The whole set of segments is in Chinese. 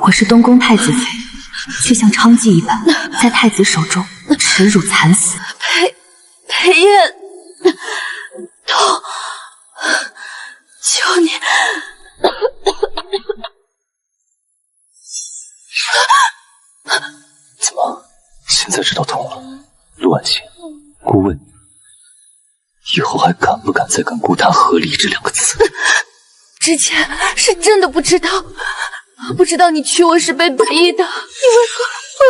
我是东宫太子妃，却像娼妓一般在太子手中耻辱惨死。裴燕，痛，求你！怎么现在知道痛了？陆婉晴，姑问你，以后还敢不敢再跟姑谈和离这两个字？之前是真的不知道，不知道你娶我是被本意的，你为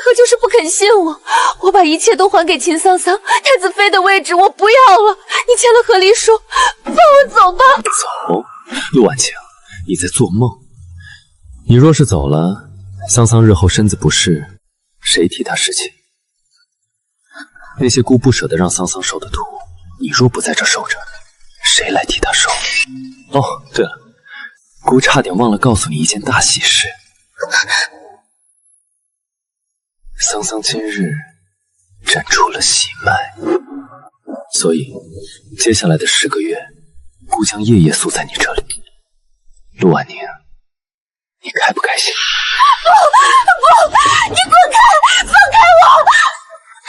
何就是不肯信我？我把一切都还给秦桑桑，太子妃的位置我不要了。你签了和离书，放我走吧。走，陆婉晴，你在做梦。你若是走了，桑桑日后身子不适，谁替她侍寝？那些姑不舍得让桑桑受的苦，你若不在这受着，谁来替她受？哦，对了，姑差点忘了告诉你一件大喜事。桑桑今日诊出了喜脉，所以接下来的10个月，姑将夜夜宿在你这里。陆婉宁，你开不开心？不，你滚开，放开我！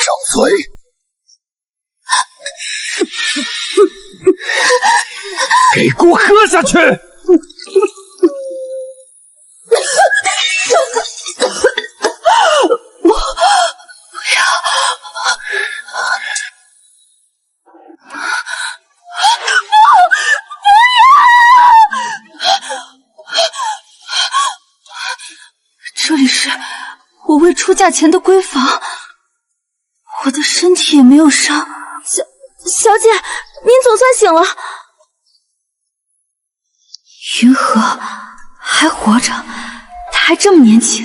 张嘴！给姑喝下去！这里是我未出嫁前的闺房，我的身体也没有伤。小姐，您总算醒了。云禾还活着，他还这么年轻，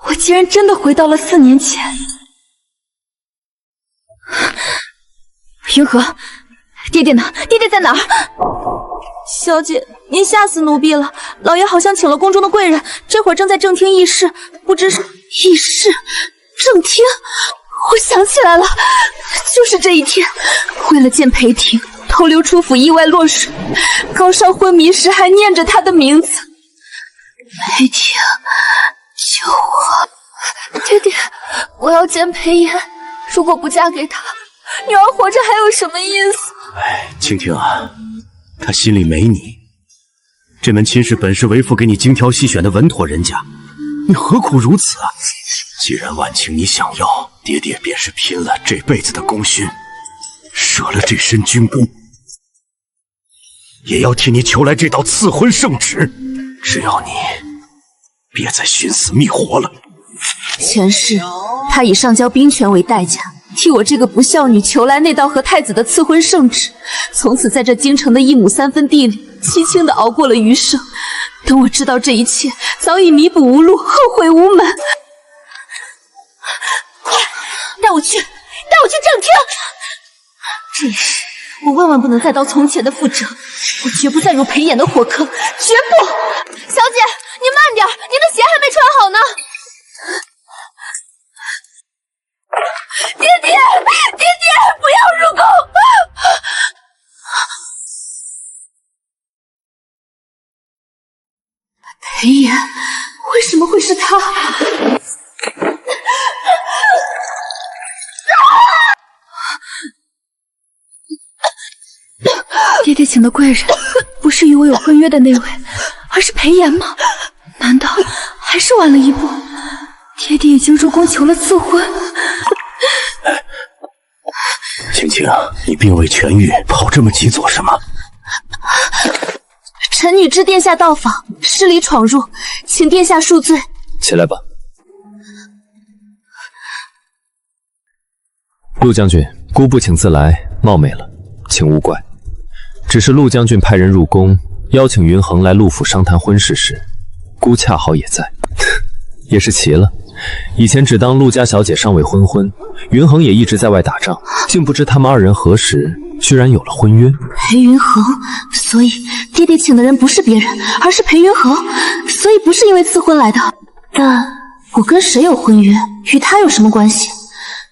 我竟然真的回到了4年前。云禾，爹爹呢？爹爹在哪儿？小姐，您吓死奴婢了。老爷好像请了宫中的贵人，这会儿正在正厅议事，不知是议事？正厅？我想起来了，就是这一天，为了见裴婷，偷溜出府，意外落水，高烧昏迷时还念着他的名字。裴婷，救我！爹爹，我要见裴炎，如果不嫁给他，女儿活着还有什么意思？哎，青青啊，他心里没你。这门亲事本是为父给你精挑细选的稳妥人家，你何苦如此啊？既然婉晴你想要，爹爹便是拼了这辈子的功勋，舍了这身军功，也要替你求来这道赐婚圣旨。只要你别再寻死觅活了。前世他以上交兵权为代价，替我这个不孝女求来那道和太子的赐婚圣旨，从此在这京城的1亩3分地里凄清的熬过了余生。等我知道这一切，早已弥补无路，后悔无门。带我去正厅！这一世，我万万不能再当从前的覆辙，我绝不再入裴衍的火坑，绝不！小姐，您慢点，您的鞋还没穿好呢。爹爹，不要入宫！裴炎，为什么会是他？爹爹请的贵人，不是与我有婚约的那位，而是裴炎吗？难道还是晚了一步？爹爹已经入宫求了赐婚。青青，你并未痊愈，跑这么急做什么？臣女知殿下到访，失礼闯入，请殿下恕罪。起来吧。陆将军，姑不请自来，冒昧了，请勿怪。只是陆将军派人入宫，邀请云恒来陆府商谈婚事时，姑恰好也在，也是奇了。以前只当陆家小姐尚未婚，云恒也一直在外打仗，竟不知他们2人何时居然有了婚约。裴云恒，所以爹爹请的人不是别人，而是裴云恒，所以不是因为赐婚来的。但我跟谁有婚约，与他有什么关系？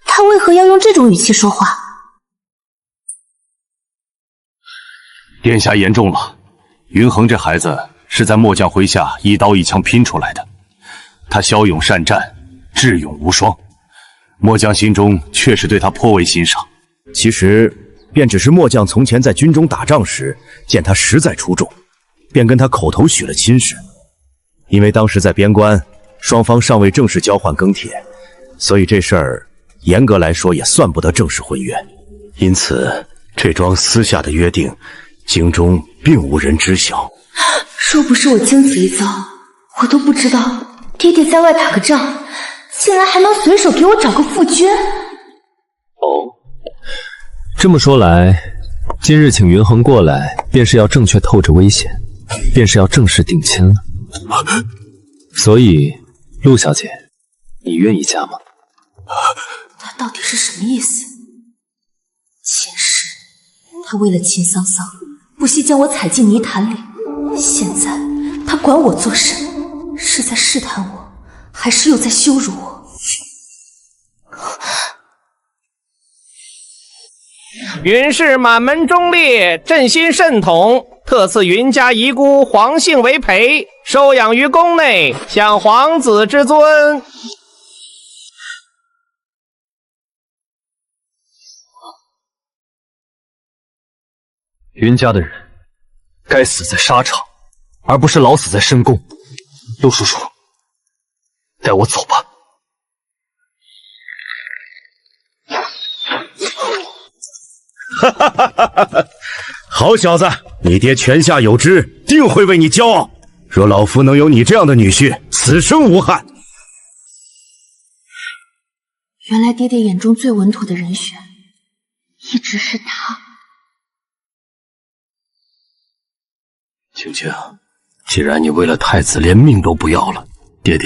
他为何要用这种语气说话？殿下言重了，云恒这孩子是在末将麾下一刀一枪拼出来的。他骁勇善战，智勇无双，末将心中确实对他颇为欣赏。其实便只是末将从前在军中打仗时，见他实在出众，便跟他口头许了亲事。因为当时在边关，双方尚未正式交换庚帖，所以这事儿严格来说也算不得正式婚约。因此，这桩私下的约定，京中并无人知晓。若不是我经此一遭，我都不知道爹爹在外打个仗，竟然还能随手给我找个妇君。哦，这么说来，今日请云恒过来，便是要正确透着危险，便是要正式定亲了。所以，陆小姐，你愿意嫁吗？他到底是什么意思？前世他为了秦桑桑，不惜将我踩进泥潭里，现在他管我做甚？是在试探我，还是又在羞辱我？云氏满门忠烈，朕心甚统，特赐云家遗孤黄姓为陪，收养于宫内，享皇子之尊。云家的人该死在沙场，而不是老死在深宫。陆叔叔，带我走吧。哈哈哈哈哈！好小子，你爹泉下有知，定会为你骄傲。若老夫能有你这样的女婿，此生无憾。原来爹爹眼中最稳妥的人选，一直是他。青青，既然你为了太子连命都不要了，爹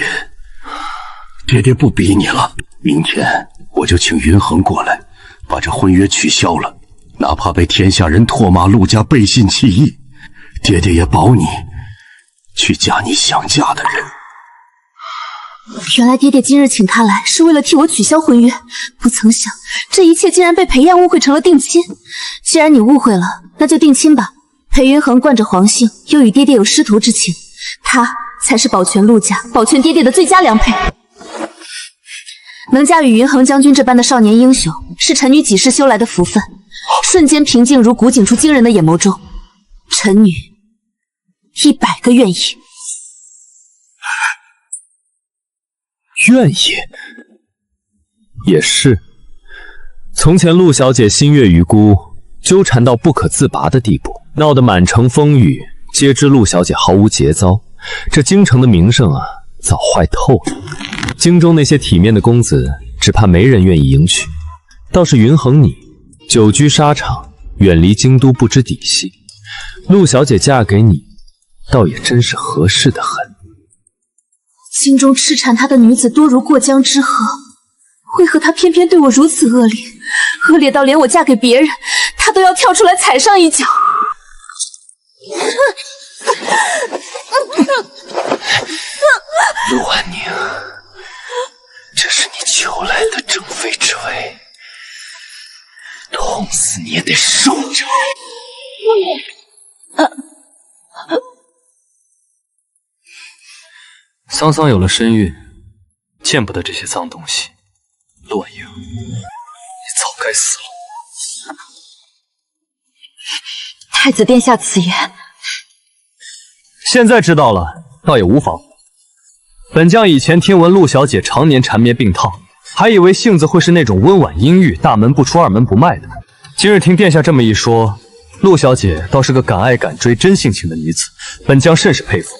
爹不逼你了。明天我就请云恒过来，把这婚约取消了。哪怕被天下人唾骂陆家背信弃义，爹爹也保你去嫁你想嫁的人。原来爹爹今日请他来，是为了替我取消婚约，不曾想这一切竟然被裴燕误会成了定亲。既然你误会了，那就定亲吧。裴云恒惯着皇姓，又与爹爹有师徒之情，他才是保全陆家、保全爹爹的最佳良配。能嫁与云恒将军这般的少年英雄，是臣女几世修来的福分。瞬间平静如古井出惊人的眼眸中，臣女100个愿意。愿意，也是。从前陆小姐心悦于孤，纠缠到不可自拔的地步，闹得满城风雨，皆知陆小姐毫无节操。这京城的名声啊，早坏透了。京中那些体面的公子，只怕没人愿意迎娶。倒是云恒你，久居沙场，远离京都，不知底细。陆小姐嫁给你，倒也真是合适的很。京中痴缠他的女子多如过江之河，为何他偏偏对我如此恶劣？恶劣到连我嫁给别人，他都要跳出来踩上一脚。陆婉宁，这是你求来的正妃之位，痛死你也得受着。桑桑有了身孕，见不得这些脏东西。陆婉莹，你早该死了。太子殿下此言，现在知道了，倒也无妨。本将以前听闻陆小姐常年缠绵病榻，还以为性子会是那种温婉阴郁、大门不出二门不迈的。今日听殿下这么一说，陆小姐倒是个敢爱敢追、真性情的女子，本将甚是佩服。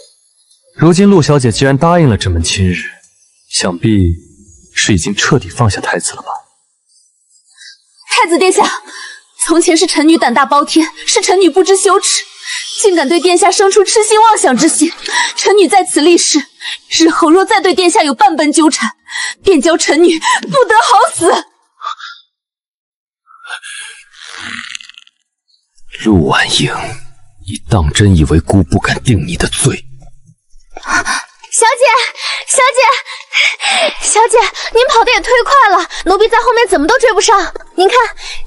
如今陆小姐既然答应了这门亲日，想必是已经彻底放下太子了吧？太子殿下，从前是臣女胆大包天，是臣女不知羞耻，竟敢对殿下生出痴心妄想之心。臣女在此立誓，日后若再对殿下有半分纠缠，便教臣女不得好死。陆婉莹，你当真以为姑不敢定你的罪？小姐，您跑得也忒快了，奴婢在后面怎么都追不上。您看，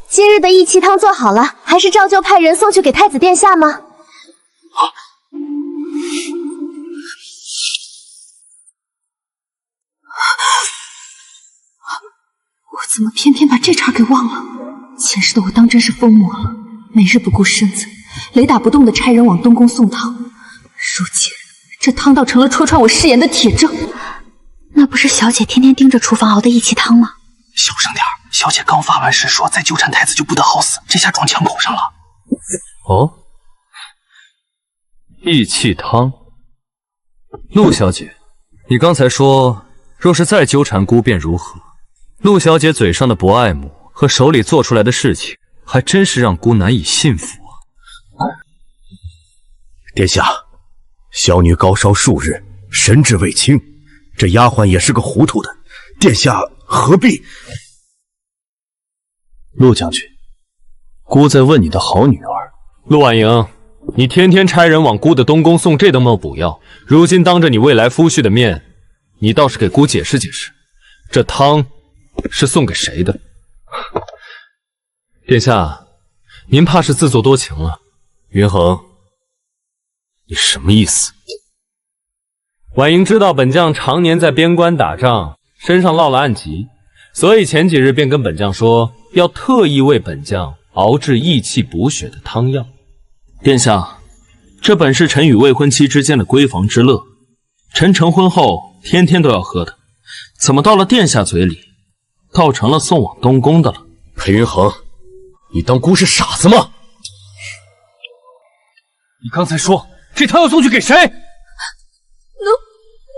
今日的义气汤做好了，还是照旧派人送去给太子殿下吗？怎么偏偏把这茬给忘了？前世的我当真是疯魔了，每日不顾身子，雷打不动的差人往东宫送汤。如今这汤倒成了戳穿我誓言的铁证。那不是小姐天天盯着厨房熬的义气汤吗？小声点，小姐刚发完誓说再纠缠太子就不得好死，这下撞枪口上了。哦，义气汤。陆小姐，你刚才说若是再纠缠姑便如何？陆小姐嘴上的不爱慕和手里做出来的事情，还真是让姑难以信服啊。殿下，小女高烧数日，神志未清，这丫鬟也是个糊涂的，殿下何必？陆将军，姑在问你的好女儿。陆婉莹，你天天差人往姑的东宫送这等猛补药，如今当着你未来夫婿的面，你倒是给姑解释解释，这汤是送给谁的？殿下，您怕是自作多情了。云恒，你什么意思？婉莹知道本将常年在边关打仗，身上落了暗疾，所以前几日便跟本将说，要特意为本将熬制益气补血的汤药。殿下，这本是臣与未婚妻之间的闺房之乐，臣成婚后天天都要喝的，怎么到了殿下嘴里，倒成了送往东宫的了？裴云恒，你当姑是傻子吗？你刚才说这汤要送去给谁？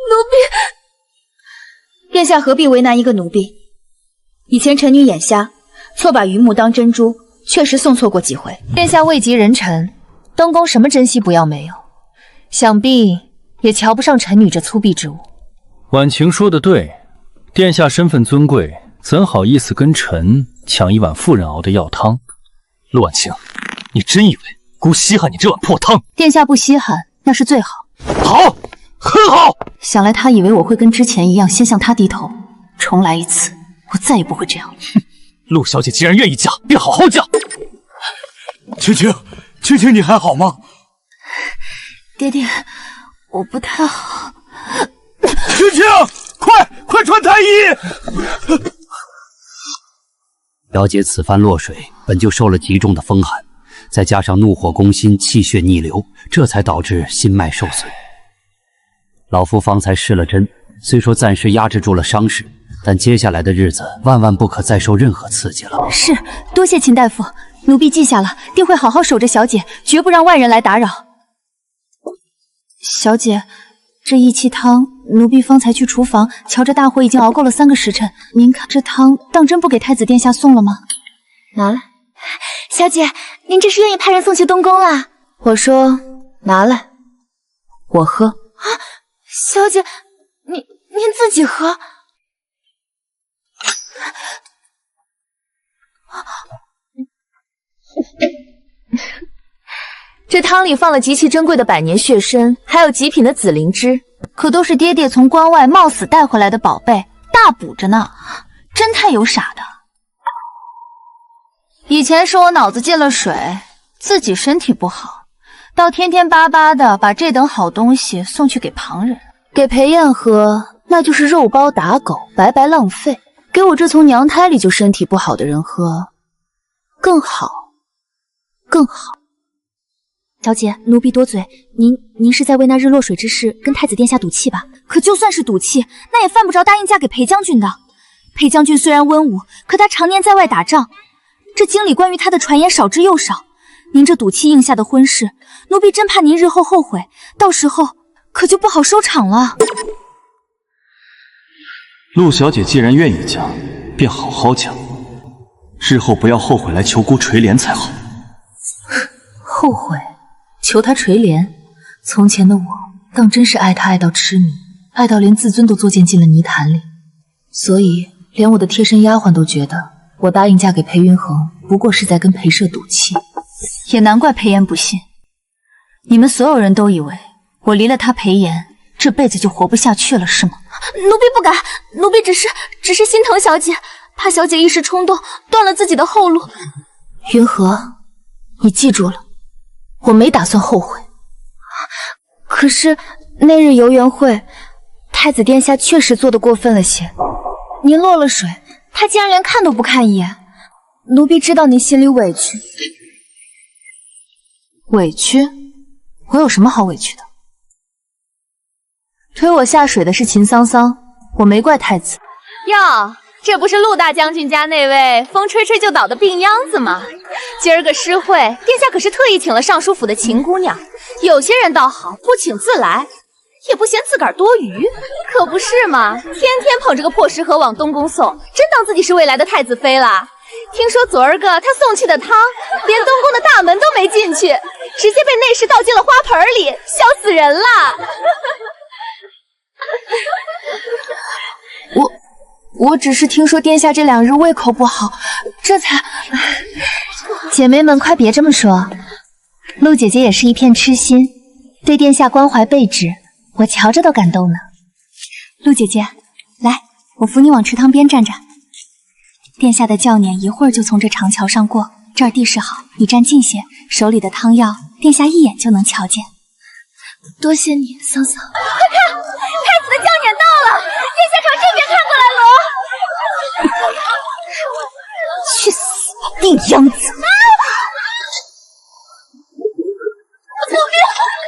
奴婢。殿下何必为难一个奴婢？以前臣女眼瞎，错把榆木当珍珠，确实送错过几回。殿下位极人臣，东宫什么珍稀不要没有，想必也瞧不上臣女这粗鄙之物。婉晴说的对，殿下身份尊贵，怎好意思跟臣抢一碗妇人熬的药汤？陆婉晴，你真以为姑稀罕你这碗破汤？殿下不稀罕，那是最好。好，很好。想来他以为我会跟之前一样，先向他低头。重来一次，我再也不会这样了。陆小姐既然愿意嫁，便好好嫁。青青，青青，你还好吗？爹爹，我不太好。青青，快穿太医！小姐此番落水，本就受了极重的风寒，再加上怒火攻心，气血逆流，这才导致心脉受损。老夫方才试了针，虽说暂时压制住了伤势，但接下来的日子万万不可再受任何刺激了。是，多谢秦大夫，奴婢记下了，定会好好守着小姐，绝不让外人来打扰。小姐，这益气汤，奴婢方才去厨房，瞧着大火已经熬够了3个时辰，您看这汤当真不给太子殿下送了吗？拿来。小姐，您这是愿意派人送去东宫啦？我说拿来，我喝。啊，小姐，您自己喝。这汤里放了极其珍贵的百年血参，还有极品的紫灵芝，可都是爹爹从关外冒死带回来的宝贝，大补着呢。真太有傻的。以前是我脑子进了水，自己身体不好，倒天天巴巴的把这等好东西送去给旁人，给裴燕喝，那就是肉包打狗，白白浪费。给我这从娘胎里就身体不好的人喝，更好，更好。小姐，奴婢多嘴，您是在为那日落水之事跟太子殿下赌气吧？可就算是赌气，那也犯不着答应嫁给裴将军的。裴将军虽然温武，可他常年在外打仗，这京里关于他的传言少之又少。您这赌气应下的婚事，奴婢真怕您日后后悔，到时候可就不好收场了。陆小姐既然愿意嫁，便好好嫁，日后不要后悔来求姑垂怜才好。后悔？求他垂怜？从前的我当真是爱他爱到痴迷，爱到连自尊都作践进了泥潭里，所以连我的贴身丫鬟都觉得我答应嫁给裴云恒不过是在跟裴社赌气，也难怪裴炎不信。你们所有人都以为我离了他裴炎这辈子就活不下去了是吗？奴婢不敢，奴婢只是心疼小姐，怕小姐一时冲动断了自己的后路。云禾，你记住了，我没打算后悔。可是那日游园会，太子殿下确实做得过分了些。您落了水，他竟然连看都不看一眼。奴婢知道您心里委屈。委屈？我有什么好委屈的？推我下水的是秦桑桑，我没怪太子。哟，这不是陆大将军家那位风吹吹就倒的病秧子吗？今儿个诗会，殿下可是特意请了尚书府的秦姑娘。有些人倒好，不请自来，也不嫌自个儿多余，可不是嘛？天天捧着个破食盒往东宫送，真当自己是未来的太子妃了。听说昨儿个他送去的汤，连东宫的大门都没进去，直接被内侍倒进了花盆里，笑死人了。我只是听说殿下这2日胃口不好，这才……姐妹们，快别这么说，陆姐姐也是一片痴心，对殿下关怀备至，我瞧着都感动呢。陆姐姐，来，我扶你往池塘边站站。殿下的轿辇一会儿就从这长桥上过，这儿地势好，你站近些，手里的汤药，殿下一眼就能瞧见。多谢你，桑桑。快看，太子的轿辇到了，殿下朝这边看过来了。去死，病秧子！救命！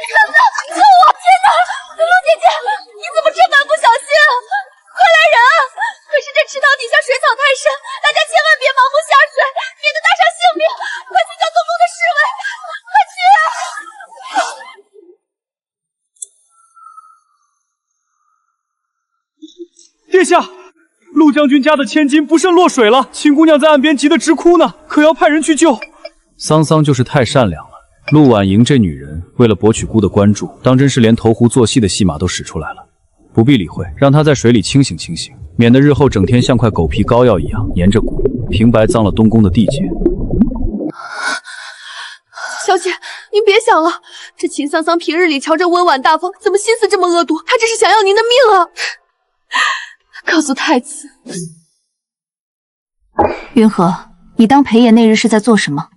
桑桑，救我！天哪，陆姐姐，你怎么这般不小心啊？快来人啊！可是这池塘底下水草太深，大家千万别盲目下水，免得搭上性命。快去叫东宫的侍卫，快去啊！殿下，陆将军家的千金不慎落水了，秦姑娘在岸边急得直哭呢，可要派人去救。桑桑就是太善良了，陆婉莹这女人为了博取姑的关注，当真是连投湖做戏的戏码都使出来了。不必理会，让她在水里清醒清醒，免得日后整天像块狗皮膏药一样粘着骨，平白脏了东宫的地界。小姐，您别想了，这秦桑桑平日里瞧着温婉大方，怎么心思这么恶毒？她这是想要您的命啊！告诉太子，云禾，你当裴爷那日是在做什么？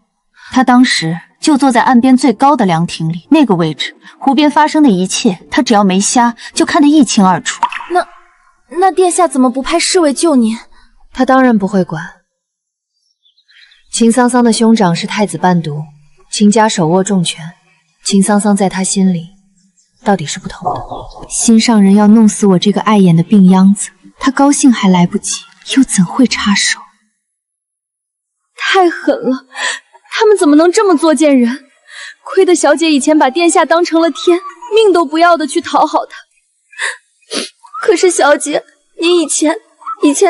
他当时就坐在岸边最高的凉亭里，那个位置，湖边发生的一切，他只要没瞎，就看得一清二楚。那殿下怎么不派侍卫救您？他当然不会管。秦桑桑的兄长是太子伴读，秦家手握重权，秦桑桑在他心里到底是不同的。心上人要弄死我这个碍眼的病秧子，他高兴还来不及，又怎会插手？太狠了！他们怎么能这么作贱人？亏得小姐以前把殿下当成了天，命都不要的去讨好他。可是小姐，您以前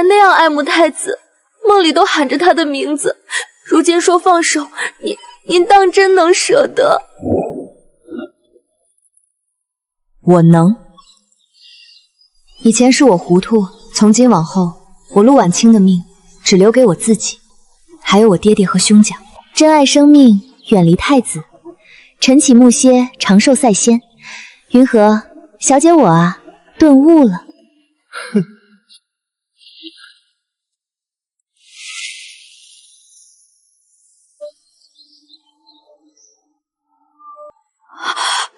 那样爱慕太子，梦里都喊着他的名字，如今说放手，您当真能舍得？我能。以前是我糊涂，从今往后，我陆婉清的命只留给我自己，还有我爹爹和兄家。珍爱生命，远离太子。晨起暮歇，长寿赛仙。云禾，小姐我啊，顿悟了。哼。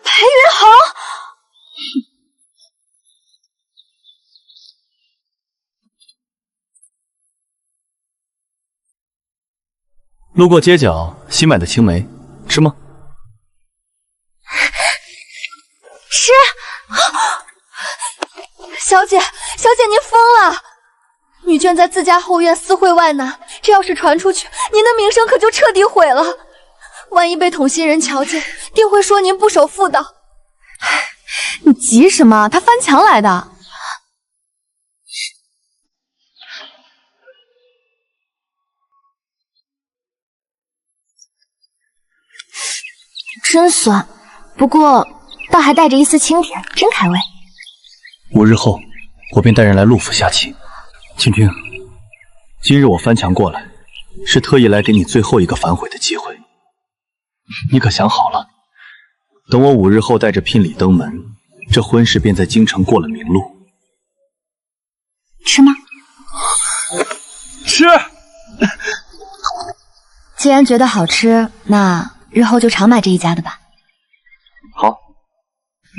裴云豪，路过街角，新买的青梅，吃吗？吃。小姐，您疯了！女眷在自家后院私会外男，这要是传出去，您的名声可就彻底毁了。万一被同心人瞧见，定会说您不守妇道。你急什么？他翻墙来的。真酸，不过倒还带着一丝清甜，真开胃。5日后，我便带人来陆府下棋。倾听，今日我翻墙过来，是特意来给你最后一个反悔的机会。你可想好了？等我5日后带着聘礼登门，这婚事便在京城过了明路。吃吗？吃。既然觉得好吃，那日后就常买这一家的吧。好，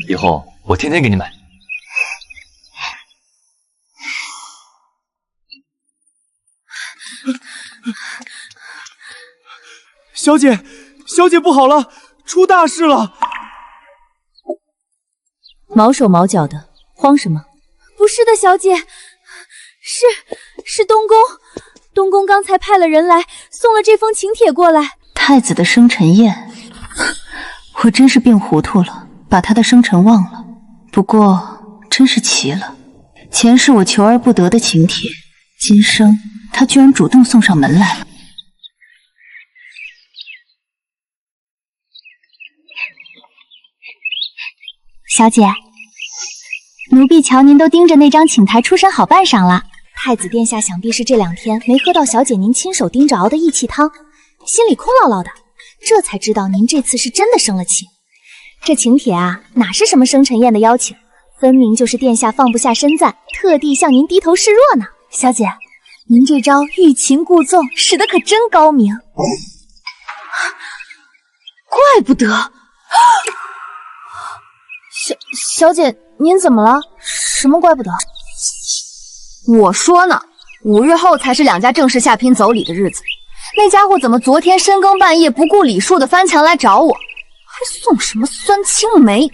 以后我天天给你买。小姐，小姐不好了，出大事了！毛手毛脚的，慌什么？不是的，小姐，是东宫，东宫刚才派了人来送了这封请帖过来。太子的生辰宴，我真是病糊涂了，把他的生辰忘了。不过真是奇了，前世我求而不得的请帖，今生他居然主动送上门来了。小姐，奴婢瞧您都盯着那张请台出身好半晌了。太子殿下想必是这2天没喝到小姐您亲手叮着熬的义气汤，心里空落落的，这才知道您这次是真的生了气。这请帖啊，哪是什么生辰宴的邀请，分明就是殿下放不下身子，特地向您低头示弱呢。小姐，您这招欲擒故纵使得可真高明。怪不得。小姐，您怎么了？什么怪不得？我说呢，5日后才是2家正式下聘走礼的日子。那家伙怎么昨天深更半夜不顾礼数的翻墙来找我，还送什么酸青梅？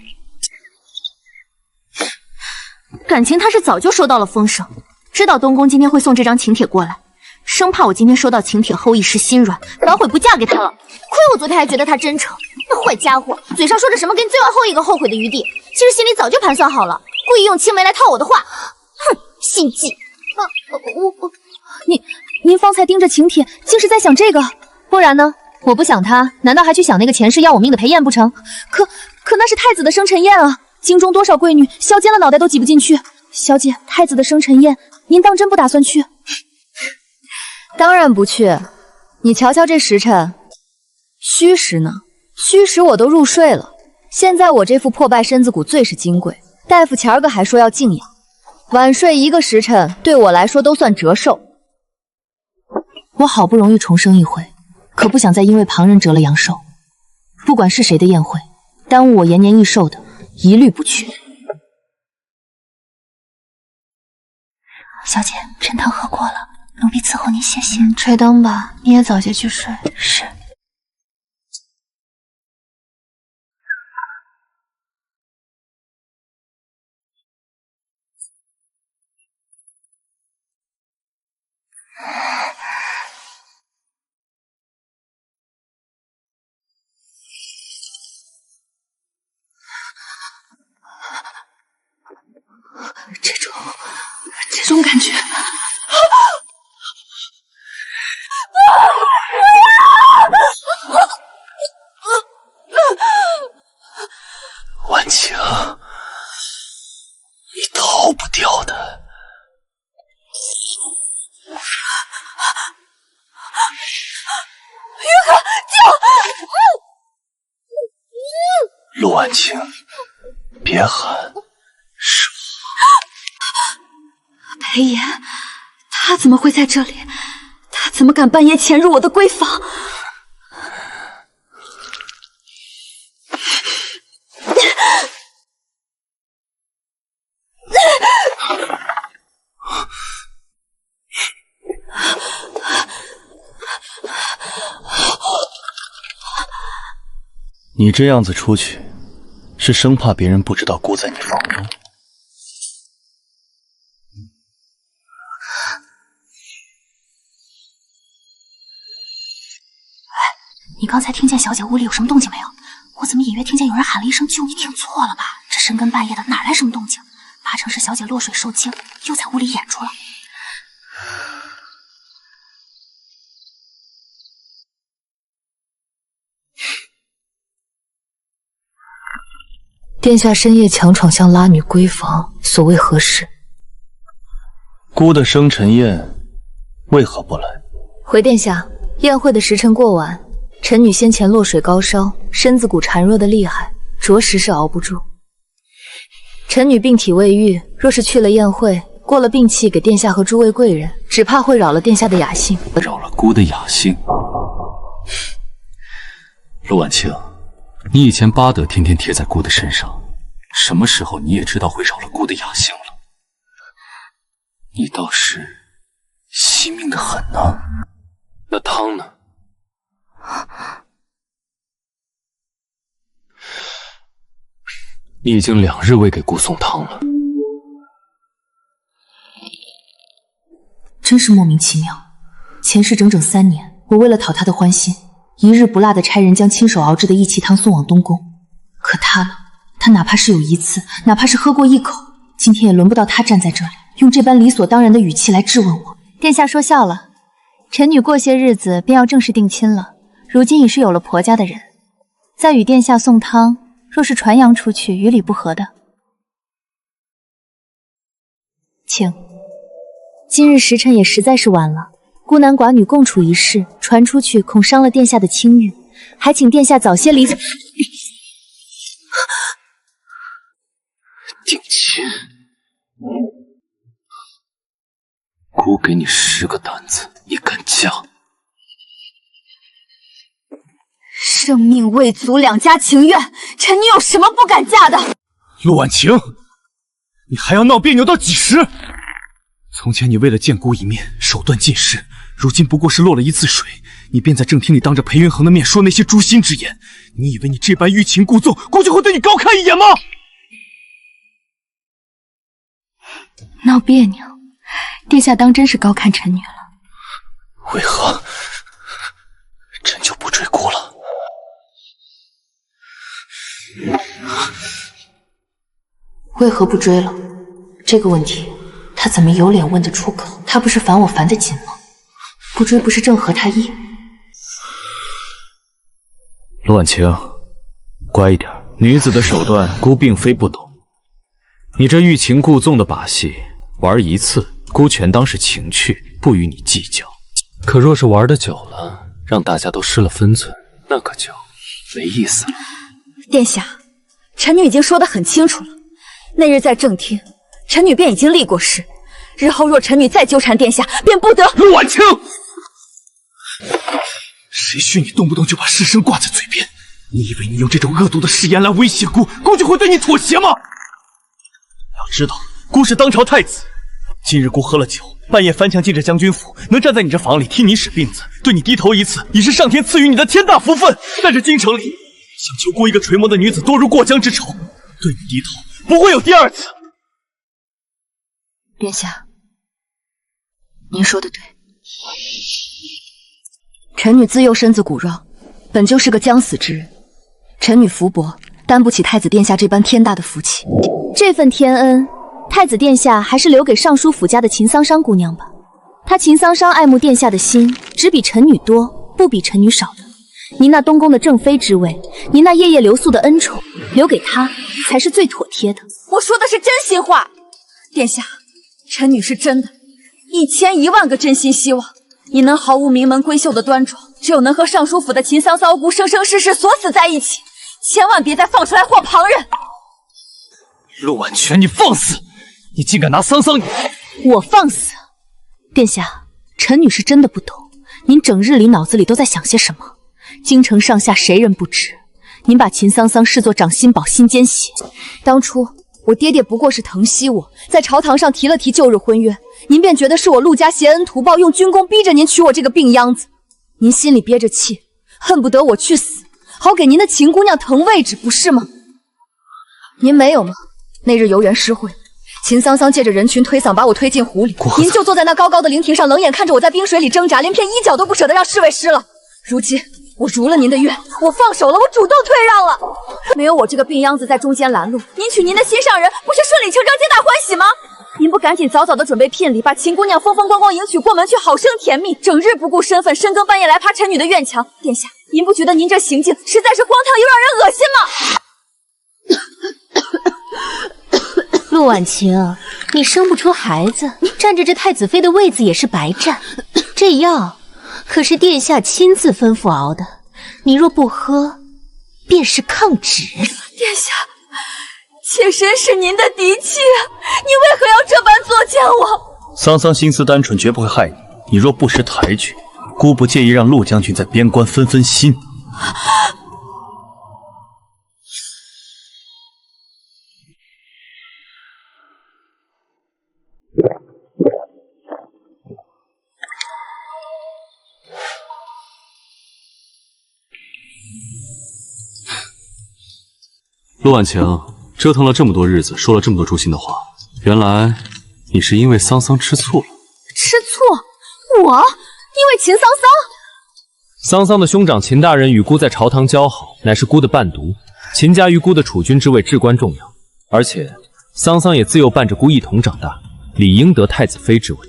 感情他是早就收到了风声，知道东宫今天会送这张请帖过来，生怕我今天收到请帖后一时心软，反悔不嫁给他了。亏我昨天还觉得他真诚，那坏家伙嘴上说着什么给你最后一个后悔的余地，其实心里早就盘算好了，故意用青梅来套我的话。哼，心计！您方才盯着请帖，竟是在想这个？不然呢？我不想他，难道还去想那个前世要我命的裴宴不成？可那是太子的生辰宴啊！京中多少贵女削尖了脑袋都挤不进去。小姐，太子的生辰宴，您当真不打算去？当然不去。你瞧瞧这时辰，虚时呢？虚时我都入睡了。现在我这副破败身子骨最是金贵，大夫前儿个还说要静养，晚睡1个时辰对我来说都算折寿。我好不容易重生一回，可不想再因为旁人折了阳寿。不管是谁的宴会，耽误我延年益寿的，一律不去。小姐，陈汤喝过了，奴婢伺候您歇歇。吹灯吧，你也早些去睡。是。这种感觉，婉晴，你逃不掉的。陆婉晴，别喊，是裴炎，他怎么会在这里？他怎么敢半夜潜入我的闺房？你这样子出去，是生怕别人不知道姑在你房中。你刚才听见小姐屋里有什么动静没有？我怎么隐约听见有人喊了一声救命？听错了吧？这深更半夜的哪来什么动静？八成是小姐落水受惊，又在屋里演出了。殿下深夜强闯向拉女闺房，所谓何事？姑的生辰宴为何不来？回殿下，宴会的时辰过晚，臣女先前落水高烧，身子骨孱弱的厉害，着实是熬不住。臣女病体未愈，若是去了宴会，过了病气给殿下和诸位贵人，只怕会扰了殿下的雅兴。扰了姑的雅兴？陆婉清，你以前巴德天天贴在姑的身上，什么时候你也知道会扰了姑的雅兴了？你倒是惜命的很呢。那汤呢？你已经2日未给姑送汤了。真是莫名其妙。前世整整3年，我为了讨他的欢心，一日不落的差人将亲手熬制的义气汤送往东宫。可他呢？他哪怕是有一次，哪怕是喝过一口，今天也轮不到他站在这里，用这般理所当然的语气来质问我。殿下说笑了，臣女过些日子便要正式定亲了，如今已是有了婆家的人，再与殿下送汤，若是传扬出去，与理不合的。请。今日时辰也实在是晚了，孤男寡女共处一室，传出去恐伤了殿下的清誉，还请殿下早些离。定亲，姑给你10个胆子，你敢嫁？生命未足2家情愿，臣女有什么不敢嫁的？陆婉晴，你还要闹别扭到几时？从前你为了见姑一面，手段尽失，如今不过是落了一次水，你便在正厅里当着裴云恒的面说那些诛心之言。你以为你这般欲擒故纵，姑就会对你高看一眼吗？闹别扭，殿下当真是高看臣女了。为何朕就不追姑了？为何不追了？这个问题他怎么有脸问得出口？他不是烦我烦得紧吗？不追不是正合他意？陆婉晴，乖一点，女子的手段姑并非不懂。你这欲擒故纵的把戏玩一次，姑全当是情趣，不与你计较。可若是玩得久了，让大家都失了分寸，那可就没意思了。殿下，臣女已经说得很清楚了，那日在正厅，臣女便已经立过誓，日后若臣女再纠缠殿下，便不得。陆婉晴，谁许你动不动就把尸身挂在嘴边？你以为你用这种恶毒的誓言来威胁姑，姑就会对你妥协吗？要知道，姑是当朝太子，今日姑喝了酒，半夜翻墙进这将军府，能站在你这房里替你使病子，对你低头一次，已是上天赐予你的天大福分。但这京城里，想求姑一个垂眸的女子多如过江之丑，对你低头不会有第2次。殿下，您说的对，臣女自幼身子骨肉，本就是个将死之人，臣女福薄，担不起太子殿下这般天大的福气。这份天恩，太子殿下还是留给尚书府家的秦桑桑姑娘吧。她秦桑桑爱慕殿下的心，只比臣女多，不比臣女少的。您那东宫的正妃之位，您那夜夜留宿的恩宠，留给她才是最妥帖的。我说的是真心话，殿下，臣女是真的，1000、10000个真心希望你能毫无名门闺秀的端庄，只有能和尚书府的秦桑桑姑生生世世锁死在一起，千万别再放出来惑旁人。陆婉泉，你放肆！你竟敢拿桑桑女！我放肆？殿下，臣女是真的不懂，您整日里脑子里都在想些什么？京城上下谁人不知，您把秦桑桑视作掌心宝、心尖血。当初我爹爹不过是疼惜我，在朝堂上提了提旧日婚约，您便觉得是我陆家挟恩图报，用军功逼着您娶我这个病秧子。您心里憋着气，恨不得我去死，好给您的秦姑娘腾位置，不是吗？您没有吗？那日游园诗会，秦桑桑借着人群推搡把我推进湖里，您就坐在那高高的灵亭上，冷眼看着我在冰水里挣扎，连片衣角都不舍得让侍卫湿了。如今我如了您的愿，我放手了，我主动退让了。没有我这个病秧子在中间拦路，您娶您的心上人不是顺理成章、皆大欢喜吗？您不赶紧早早的准备聘礼，把秦姑娘风风光光迎娶过门去，好生甜蜜，整日不顾身份，深更半夜来爬臣女的院墙。殿下，您不觉得您这行径实在是荒唐又让人恶心吗？陆婉晴，你生不出孩子，占着这太子妃的位子也是白占。这药可是殿下亲自吩咐熬的，你若不喝，便是抗旨。殿下，妾身是您的嫡妾，你为何要这般作践我？桑桑心思单纯，绝不会害你。你若不识抬举，姑不介意让陆将军在边关分分心。陆婉晴，折腾了这么多日子，说了这么多诛心的话，原来你是因为桑桑吃醋了。吃醋？我？因为秦桑桑？桑桑的兄长秦大人与姑在朝堂交好，乃是姑的伴读。秦家于姑的储君之位至关重要，而且桑桑也自幼伴着姑一同长大，理应得太子妃之位。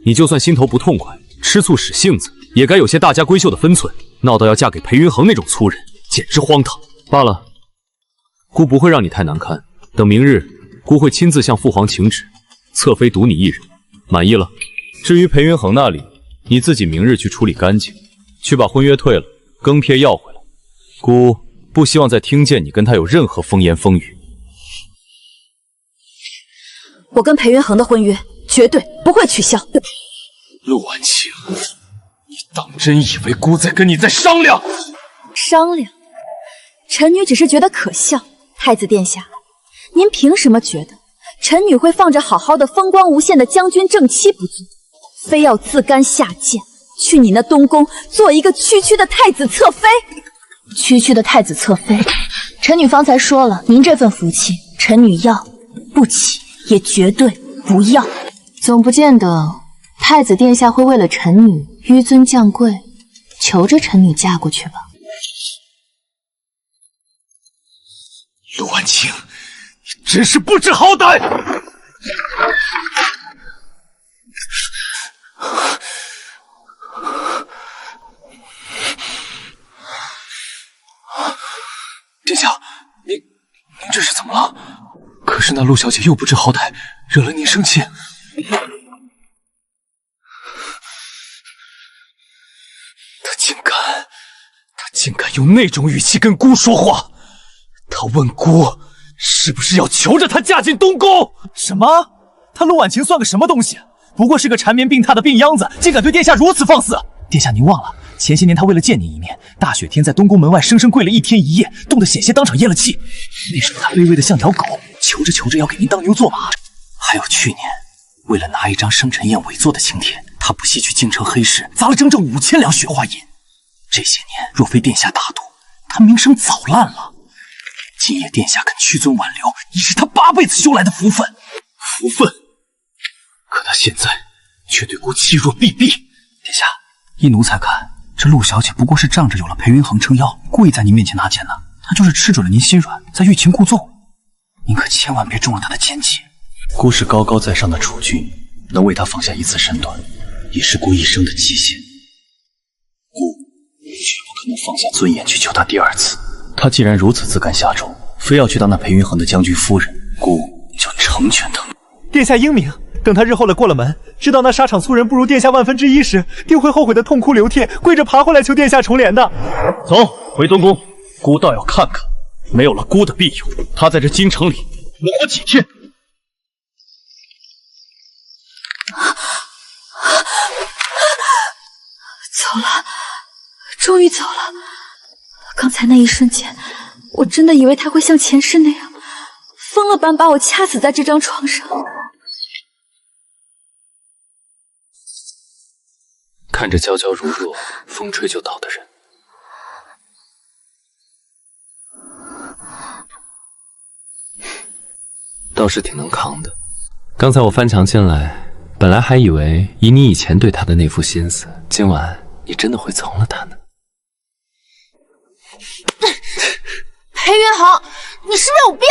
你就算心头不痛快，吃醋使性子，也该有些大家闺秀的分寸。闹到要嫁给裴云恒那种粗人，简直荒唐。罢了，姑不会让你太难堪。等明日，姑会亲自向父皇请旨，侧妃独你一人。满意了？至于裴云恒那里，你自己明日去处理干净，去把婚约退了，更嫔要回来。姑不希望再听见你跟他有任何风言风语。我跟裴云恒的婚约绝对不会取消。陆婉晴，你当真以为姑在跟你在商量？商量？臣女只是觉得可笑。太子殿下，您凭什么觉得臣女会放着好好的风光无限的将军正妻不做，非要自甘下贱，去你那东宫做一个区区的太子侧妃？区区的太子侧妃，臣女方才说了，您这份福气，臣女要不起，也绝对不要。总不见得太子殿下会为了臣女纡尊降贵，求着臣女嫁过去吧？陆婉晴，你真是不知好歹！殿下，您这是怎么了？可是那陆小姐又不知好歹，惹了您生气。他竟敢用那种语气跟姑说话。他问姑是不是要求着她嫁进东宫？什么？他陆婉晴算个什么东西？不过是个缠绵病榻的病秧子，竟敢对殿下如此放肆！殿下您忘了，前些年他为了见您一面，大雪天在东宫门外生生跪了1天1夜，冻得险些当场咽了气。那时候他卑微的像条狗，求着要给您当牛做马。还有去年，为了拿一张生辰宴委座的请帖，他不惜去京城黑市砸了整整5000两雪花银。这些年若非殿下大度，他名声早烂了。今夜殿下肯屈尊挽留，已是他8辈子修来的福分。福分？可他现在却对姑弃若敝屣。殿下，依奴才看，这陆小姐不过是仗着有了裴云恒撑腰，故意在您面前拿钱呢。她就是吃准了您心软，在欲擒故纵。您可千万别中了她的奸计。姑是高高在上的储君，能为她放下一次身段，已是姑一生的极限。姑绝不可能放下尊严去求她第2次。她既然如此自甘下众，非要去当那裴云恒的将军夫人，姑就成全她。殿下英明，等他日后过了门，知道那沙场粗人不如殿下1/万1时，定会后悔的痛哭流涕，跪着爬回来求殿下重怜的。走，回东宫，姑倒要看看，没有了姑的庇佑，他在这京城里能活几天？走了，终于走了。刚才那一瞬间，我真的以为他会像前世那样，疯了般把我掐死在这张床上。看着娇娇如若，风吹就倒的人，倒是挺能扛的。刚才我翻墙进来，本来还以为以你以前对他的那副心思，今晚你真的会从了他呢。裴云恒，你是不是有病？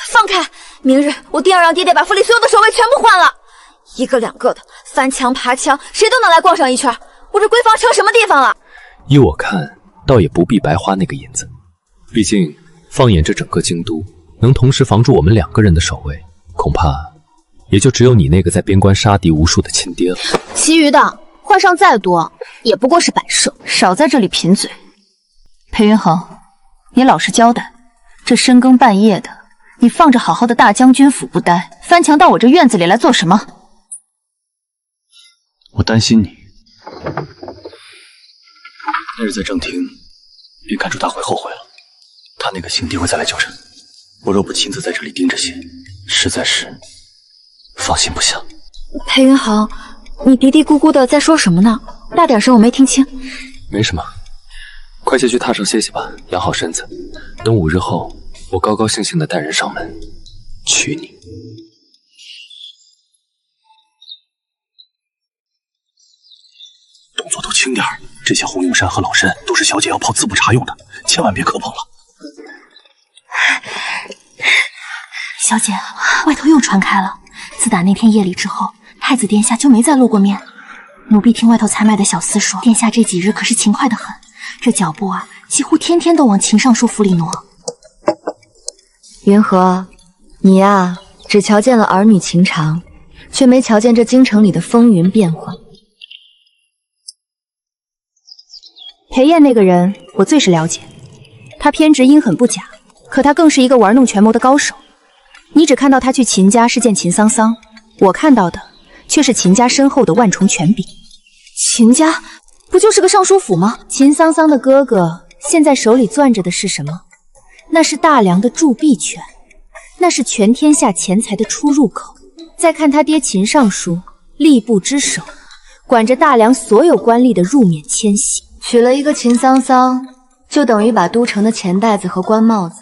放开！明日我定要让爹爹把府里所有的守卫全部换了。1个2个的翻墙爬墙，谁都能来逛上一圈。我这闺房成什么地方了？依我看，倒也不必白花那个银子。毕竟放眼这整个京都，能同时防住我们2个人的守卫，恐怕也就只有你那个在边关杀敌无数的亲爹了。其余的换上再多，也不过是摆设，少在这里贫嘴。裴云恒，你老实交代，这深更半夜的，你放着好好的大将军府不待，翻墙到我这院子里来做什么？我担心你，那日在正厅便看出他会后悔了，他那个亲爹会再来纠缠。我若不亲自在这里盯着些，实在是放心不下。裴云恒，你嘀嘀咕咕的在说什么呢？大点声，我没听清。没什么。快些去榻上歇歇吧，养好身子。等5日后，我高高兴兴的带人上门娶你。动作都轻点儿，这些红用山和老参都是小姐要泡滋补茶用的，千万别磕碰了。小姐，外头又传开了，自打那天夜里之后，太子殿下就没再露过面。奴婢听外头采买的小厮说，殿下这几日可是勤快得很，这脚步啊，几乎天天都往秦尚书府里挪。云禾，你呀，只瞧见了儿女情长，却没瞧见这京城里的风云变幻。裴燕那个人，我最是了解，他偏执阴狠不假，可他更是一个玩弄权谋的高手。你只看到他去秦家是见秦桑桑，我看到的却是秦家身后的万重权柄。秦家不就是个尚书府吗？秦桑桑的哥哥现在手里攥着的是什么？那是大梁的铸币权，那是全天下钱财的出入口。再看他爹秦尚书，吏部之首，管着大梁所有官吏的入免迁徙。娶了一个秦桑桑，就等于把都城的钱袋子和官帽子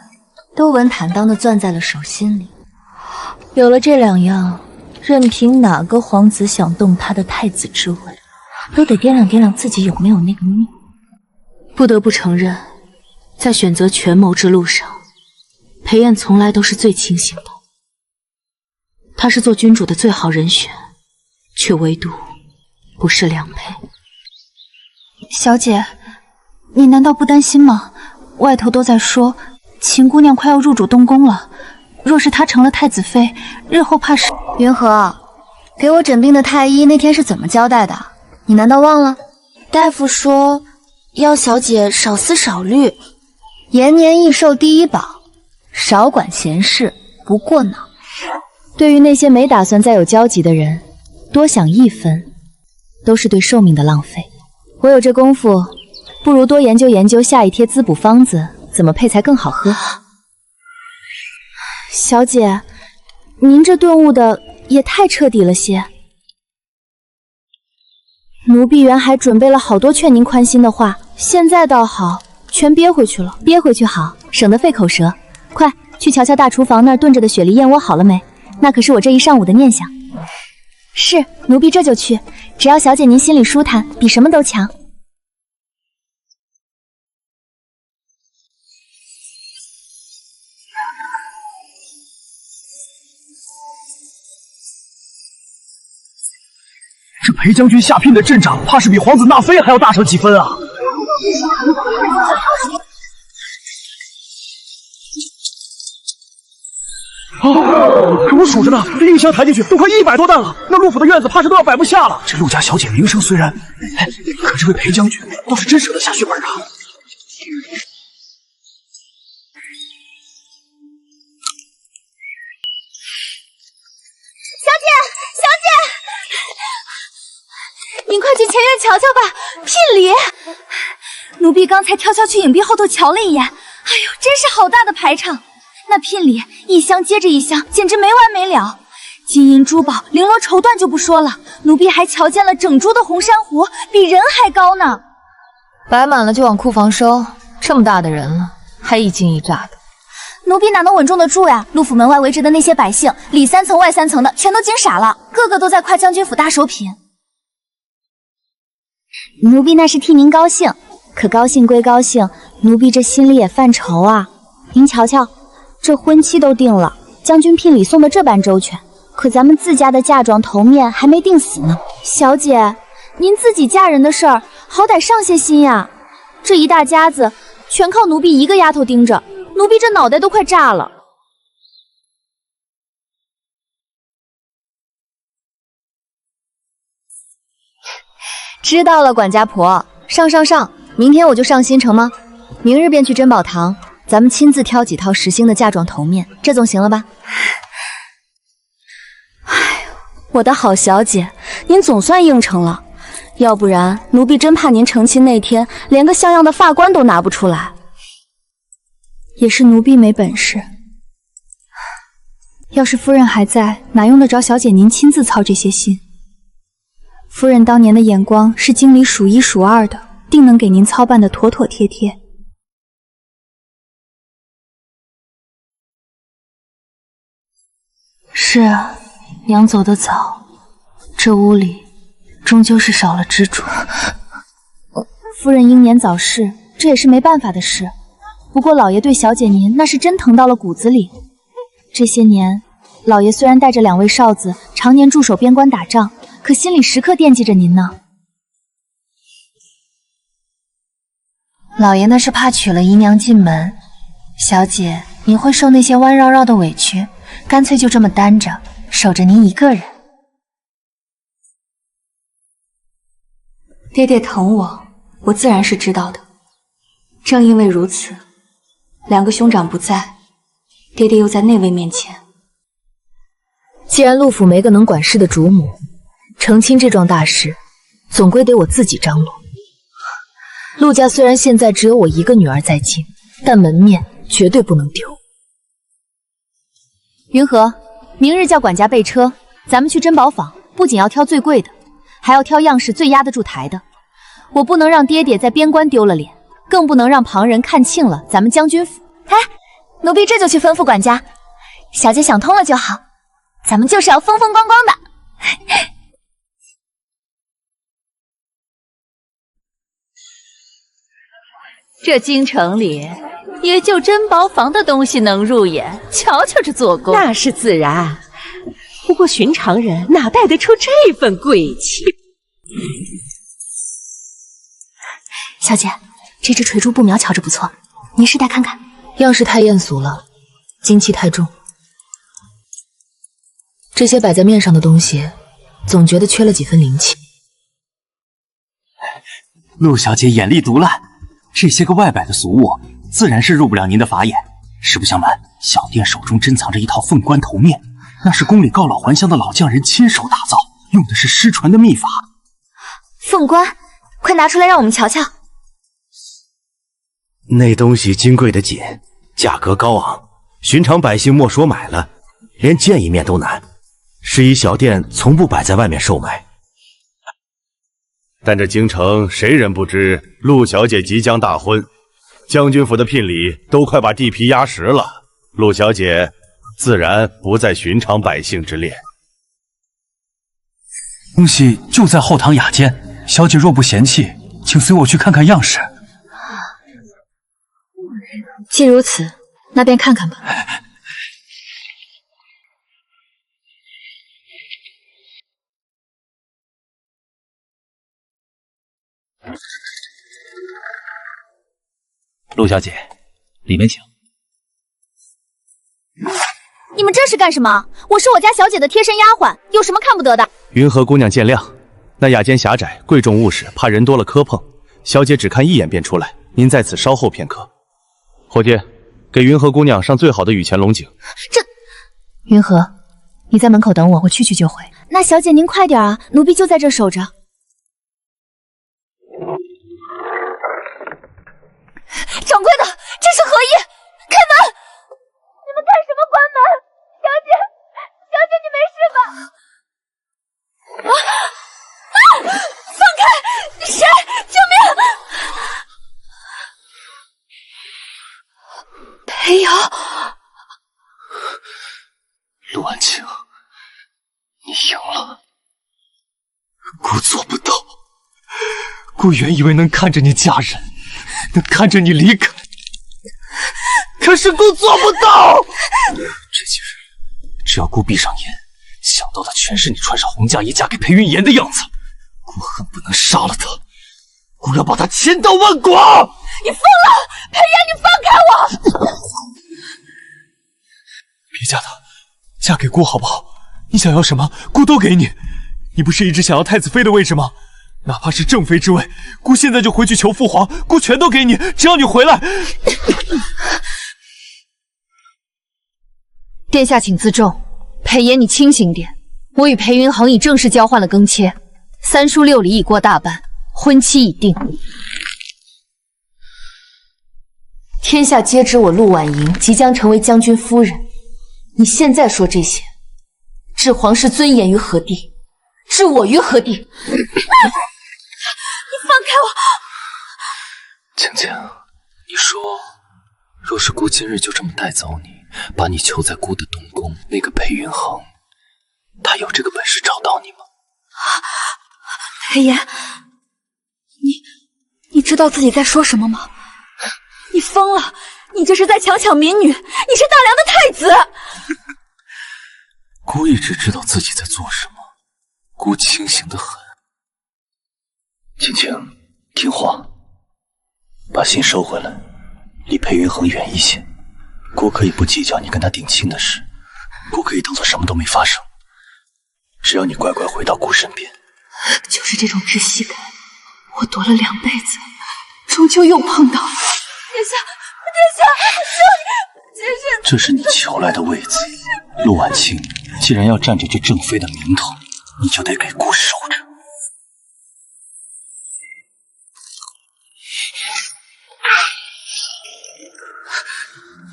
都稳坦荡地攥在了手心里。有了这2样，任凭哪个皇子想动他的太子之位，都得掂量掂量自己有没有那个命。不得不承认，在选择权谋之路上，裴燕从来都是最清醒的。她是做君主的最好人选，却唯独不是良配。小姐，你难道不担心吗？外头都在说秦姑娘快要入主东宫了，若是她成了太子妃，日后怕是……云禾，给我诊病的太医那天是怎么交代的？你难道忘了？大夫说要小姐少思少虑，延年益寿第一宝，少管闲事，不过脑。对于那些没打算再有交集的人，多想1分都是对寿命的浪费。我有这功夫，不如多研究研究下一帖滋补方子怎么配才更好喝。小姐，您这顿悟的也太彻底了些。奴婢原还准备了好多劝您宽心的话，现在倒好，全憋回去了。憋回去好，省得费口舌。快去瞧瞧大厨房那儿炖着的雪梨燕窝好了没？那可是我这一上午的念想。是，奴婢这就去。只要小姐您心里舒坦，比什么都强。这裴将军下聘的镇长，怕是比皇子纳妃还要大上几分啊！可我数着呢，这一箱抬进去都快100多担了，那陆府的院子怕是都要摆不下了。这陆家小姐名声虽然，可这位裴将军倒是真舍得下血本啊！您快去前院瞧瞧吧，聘礼。奴婢刚才悄悄去影壁后头瞧了一眼，哎呦，真是好大的排场！那聘礼一箱接着一箱，简直没完没了。金银珠宝、绫罗绸缎就不说了，奴婢还瞧见了整株的红珊瑚，比人还高呢。摆满了就往库房收，这么大的人了，还一惊一乍的。奴婢哪能稳重得住呀？陆府门外围着的那些百姓，里3层外3层的，全都惊傻了，个个都在夸将军府大手品。奴婢那是替您高兴，可高兴归高兴，奴婢这心里也犯愁啊。您瞧瞧，这婚期都定了，将军聘礼送得这般周全，可咱们自家的嫁妆头面还没定死呢。小姐，您自己嫁人的事儿，好歹上些心呀。这一大家子全靠奴婢一个丫头盯着，奴婢这脑袋都快炸了。知道了，管家婆，上，明天我就上新城吗？明日便去珍宝堂，咱们亲自挑几套实心的嫁妆头面，这总行了吧？哎，我的好小姐，您总算应承了，要不然奴婢真怕您成亲那天连个像样的发冠都拿不出来。也是奴婢没本事，要是夫人还在，哪用得着小姐您亲自操这些心？夫人当年的眼光是京里数1数2的，定能给您操办的妥妥帖帖。是啊，娘走得早，这屋里终究是少了支柱。夫人英年早逝，这也是没办法的事。不过老爷对小姐您那是真疼到了骨子里。这些年，老爷虽然带着2位少子常年驻守边关打仗，可心里时刻惦记着您呢。老爷那是怕娶了姨娘进门，小姐您会受那些弯绕绕的委屈，干脆就这么单着守着您一个人。爹爹疼我，我自然是知道的。正因为如此，2个兄长不在，爹爹又在那位面前。既然陆府没个能管事的主母，成亲这桩大事，总归得我自己张罗。陆家虽然现在只有我一个女儿在京，但门面绝对不能丢。云禾，明日叫管家备车，咱们去珍宝坊，不仅要挑最贵的，还要挑样式最压得住台的。我不能让爹爹在边关丢了脸，更不能让旁人看轻了咱们将军府。哎，奴婢这就去吩咐管家。小姐想通了就好，咱们就是要风风光光的。这京城里也就珍宝坊的东西能入眼，瞧瞧这做工。那是自然，不过寻常人哪带得出这份贵气？小姐，这只垂珠布苗瞧着不错，您试戴看看。样式太艳俗了，精气太重。这些摆在面上的东西，总觉得缺了几分灵气。陆小姐眼力毒辣，这些个外摆的俗物，自然是入不了您的法眼。实不相瞒，小店手中珍藏着一套凤冠头面，那是宫里告老还乡的老匠人亲手打造，用的是失传的秘法。凤冠，快拿出来让我们瞧瞧。那东西金贵的紧，价格高昂，寻常百姓莫说买了，连见一面都难。是以小店从不摆在外面售卖。但这京城谁人不知陆小姐即将大婚，将军府的聘礼都快把地皮压实了，陆小姐自然不在寻常百姓之列。东西就在后堂雅间，小姐若不嫌弃，请随我去看看样式。既如此，那便看看吧。陆小姐，里面请。你们这是干什么？我是我家小姐的贴身丫鬟，有什么看不得的？云禾姑娘见谅，那雅间狭窄，贵重物事，怕人多了磕碰，小姐只看一眼便出来，您在此稍候片刻。伙计，给云禾姑娘上最好的雨前龙井。这，云禾，你在门口等我，我去就回。那小姐您快点啊，奴婢就在这守着。掌柜的，这是何意？开门！你们干什么？关门！小姐，小姐，你没事吧？放开！谁？救命！裴瑶，陆婉清，你赢了。姑做不到，姑原以为能看着你嫁人，能看着你离开，可是姑做不到。这几日，只要姑闭上眼，想到的全是你穿上红嫁衣嫁给裴云言的样子。姑恨不能杀了他，姑要把他千刀万剐。你疯了！裴言，你放开我！别嫁他，嫁给姑好不好？你想要什么，姑都给你。你不是一直想要太子妃的位置吗？哪怕是正妃之位，姑现在就回去求父皇，姑全都给你，只要你回来。殿下请自重，裴言你清醒点。我与裴云恒已正式交换了更切，3书6礼已过大半，婚期已定。天下皆知我陆婉莹即将成为将军夫人，你现在说这些，置皇室尊严于何地？置我于何地？你放开我！晴晴，你说，若是姑今日就这么带走你，把你囚在姑的东宫，那个裴云恒，他有这个本事找到你吗？裴炎，你知道自己在说什么吗？你疯了！你这是在强抢民女，你是大梁的太子！姑一直知道自己在做什么，姑清醒得很。晴晴，听话，把心收回来，离裴云恒远一些。姑可以不计较你跟他定亲的事，姑可以当做什么都没发生，只要你乖乖回到姑身边。就是这种窒息感，我躲了2辈子，终究又碰到了。殿下，这是你求来的位子，陆婉清，既然要占着这正妃的名头，你就得给姑守着。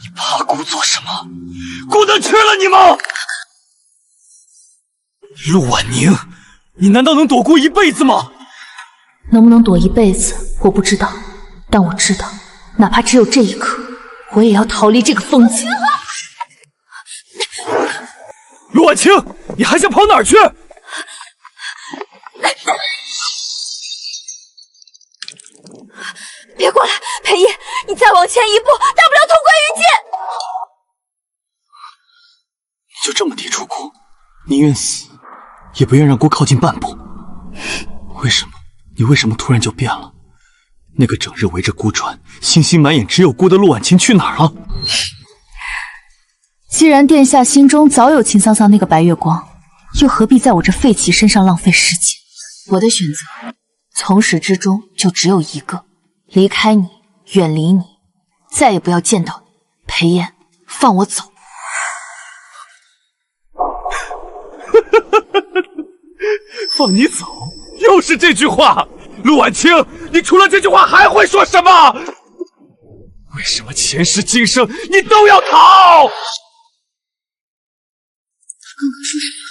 你怕姑做什么？姑能吃了你吗？陆婉宁，你难道能躲姑一辈子吗？能不能躲一辈子，我不知道，但我知道，哪怕只有这一刻，我也要逃离这个疯子。陆婉清，你还想跑哪儿去？别过来，裴烨，你再往前一步，大不了同归于尽。你就这么抵触姑，宁愿死，也不愿让姑靠近半步。为什么？你为什么突然就变了？那个整日围着姑转、星星满眼只有姑的陆婉清去哪儿了？既然殿下心中早有秦桑桑那个白月光，又何必在我这废弃身上浪费时间？我的选择，从始至终就只有一个：离开你，远离你，再也不要见到你。裴炎，放我走！放你走？又是这句话！陆婉清，你除了这句话还会说什么？为什么前世今生你都要逃？刚刚说什么？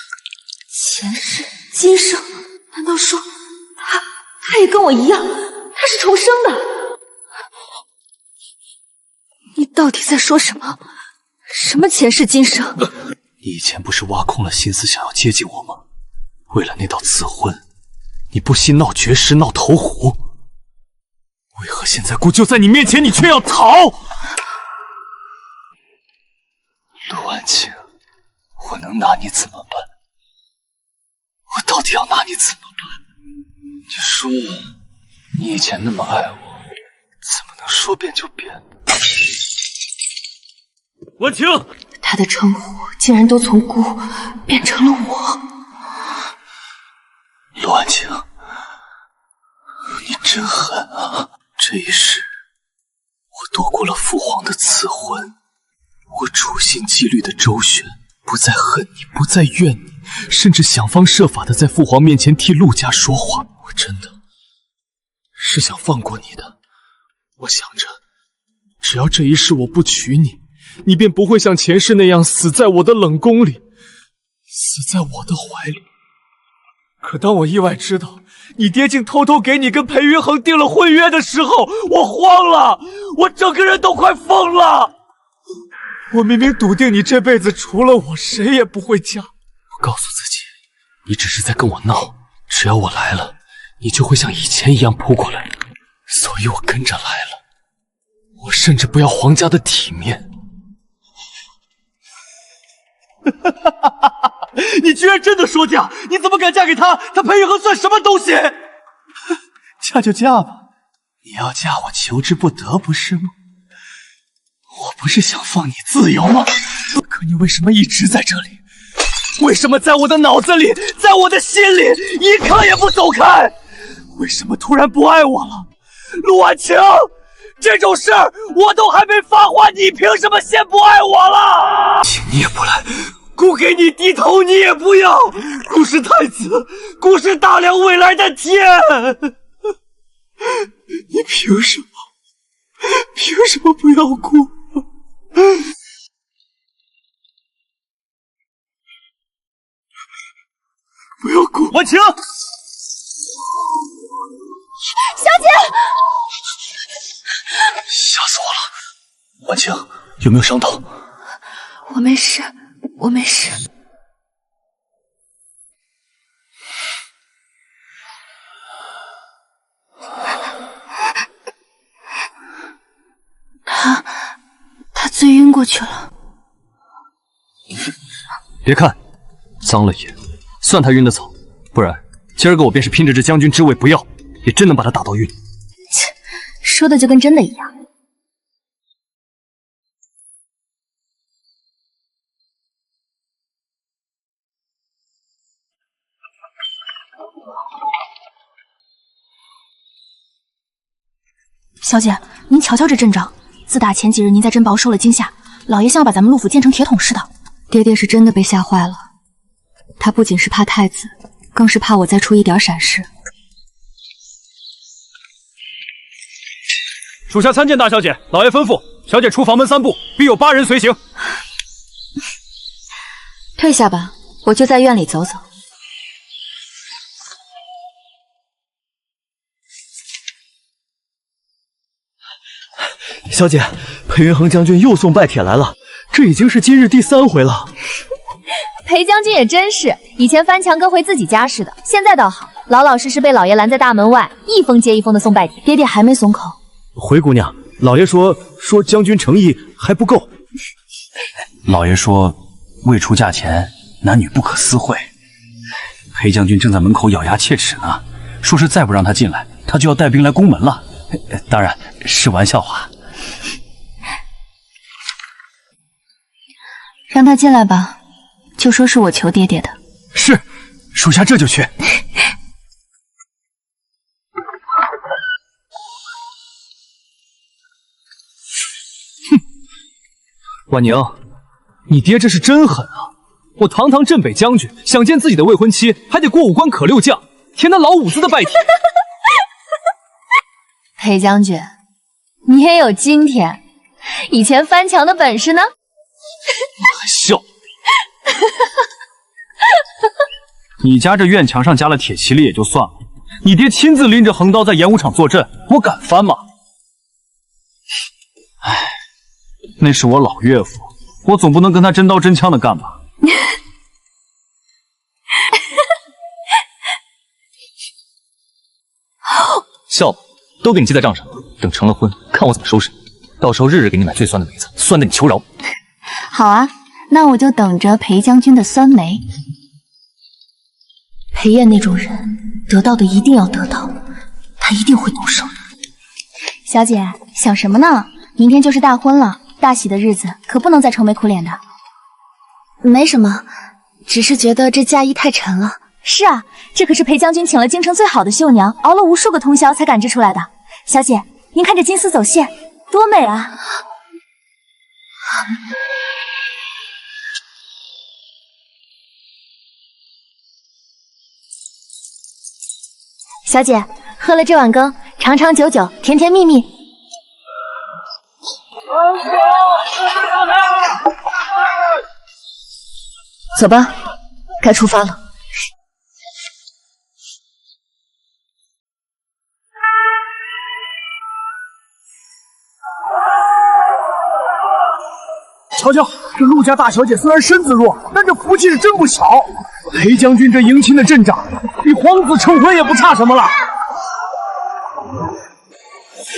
前世今生？难道说他也跟我一样，他是重生的？你到底在说什么？什么前世今生？你以前不是挖空了心思想要接近我吗？为了那道赐婚，你不惜闹绝食、闹投壶，为何现在姑就在你面前，你却要逃？陆婉清，我能拿你怎么办？我到底要拿你怎么办？你说，你以前那么爱我，怎么能说变就变？婉清，他的称呼竟然都从姑变成了我。陆婉清，你真狠啊！这一世，我躲过了父皇的赐婚，我处心积虑的周旋，不再恨你，不再怨你，甚至想方设法的在父皇面前替陆家说话。我真的是想放过你的。我想着，只要这一世我不娶你，你便不会像前世那样死在我的冷宫里，死在我的怀里。可当我意外知道你爹竟偷偷给你跟裴云恒订了婚约的时候，我慌了，我整个人都快疯了。我明明笃定你这辈子除了我谁也不会嫁。我告诉自己，你只是在跟我闹，只要我来了，你就会像以前一样扑过来，所以我跟着来了。我甚至不要皇家的体面。你居然真的说嫁？你怎么敢嫁给他？他裴云恒算什么东西？嫁就嫁吧，你要嫁我求之不得，不是吗？我不是想放你自由吗？可你为什么一直在这里？为什么在我的脑子里，在我的心里，一刻也不走开？为什么突然不爱我了？陆婉清，这种事儿我都还没发话，你凭什么先不爱我了？你也不来，姑给你低头，你也不要。姑是太子，姑是大梁未来的天。你凭什么？凭什么不要姑？不要姑！婉清，小姐，婉清，有没有伤到？我没事，我没事。他醉晕过去了。别看，脏了眼，算他晕的早，不然今儿个我便是拼着这将军之位不要，也真能把他打到晕。切，说的就跟真的一样。小姐，您瞧瞧这阵仗，自打前几日您在珍宝受了惊吓，老爷像要把咱们陆府建成铁桶似的。爹爹是真的被吓坏了，他不仅是怕太子，更是怕我再出一点闪失。属下参见大小姐，老爷吩咐，小姐出房门3步，必有8人随行。退下吧，我就在院里走走。小姐，裴元衡将军又送拜帖来了，这已经是今日第3回了。裴将军也真是，以前翻墙跟回自己家似的，现在倒好，老老实实被老爷拦在大门外，一封接一封的送拜帖。爹爹还没松口。回姑娘，老爷说将军诚意还不够。老爷说，未出嫁前，男女不可私会。裴将军正在门口咬牙切齿呢，说是再不让他进来，他就要带兵来攻门了。当然是玩笑话。让他进来吧，就说是我求爹爹的。是，属下这就去。婉宁，你爹这是真狠啊！我堂堂镇北将军，想见自己的未婚妻，还得过5关可6将，填那老五子的拜帖。裴将军，你也有今天，以前翻墙的本事呢？还笑？你家这院墙上加了铁蒺藜也就算了，你爹亲自拎着横刀在演武场坐镇，我敢翻吗？唉，那是我老岳父，我总不能跟他真刀真枪的干吧？笑吧，都给你记在账上，等成了婚，看我怎么收拾你。到时候日日给你买最酸的梅子，酸的你求饶。好啊，那我就等着裴将军的酸梅。裴燕那种人，得到的一定要得到，他一定会动手的。小姐，想什么呢？明天就是大婚了，大喜的日子可不能再愁眉苦脸的。没什么，只是觉得这嫁衣太沉了。是啊，这可是裴将军请了京城最好的绣娘，熬了无数个通宵才赶制出来的。小姐，您看这金丝走线，多美啊！小姐，喝了这碗羹，长长久久，甜甜蜜蜜。走吧，该出发了。瞧瞧，这陆家大小姐虽然身子弱，但这福气是真不小。裴将军这迎亲的阵仗，比皇子成婚也不差什么了。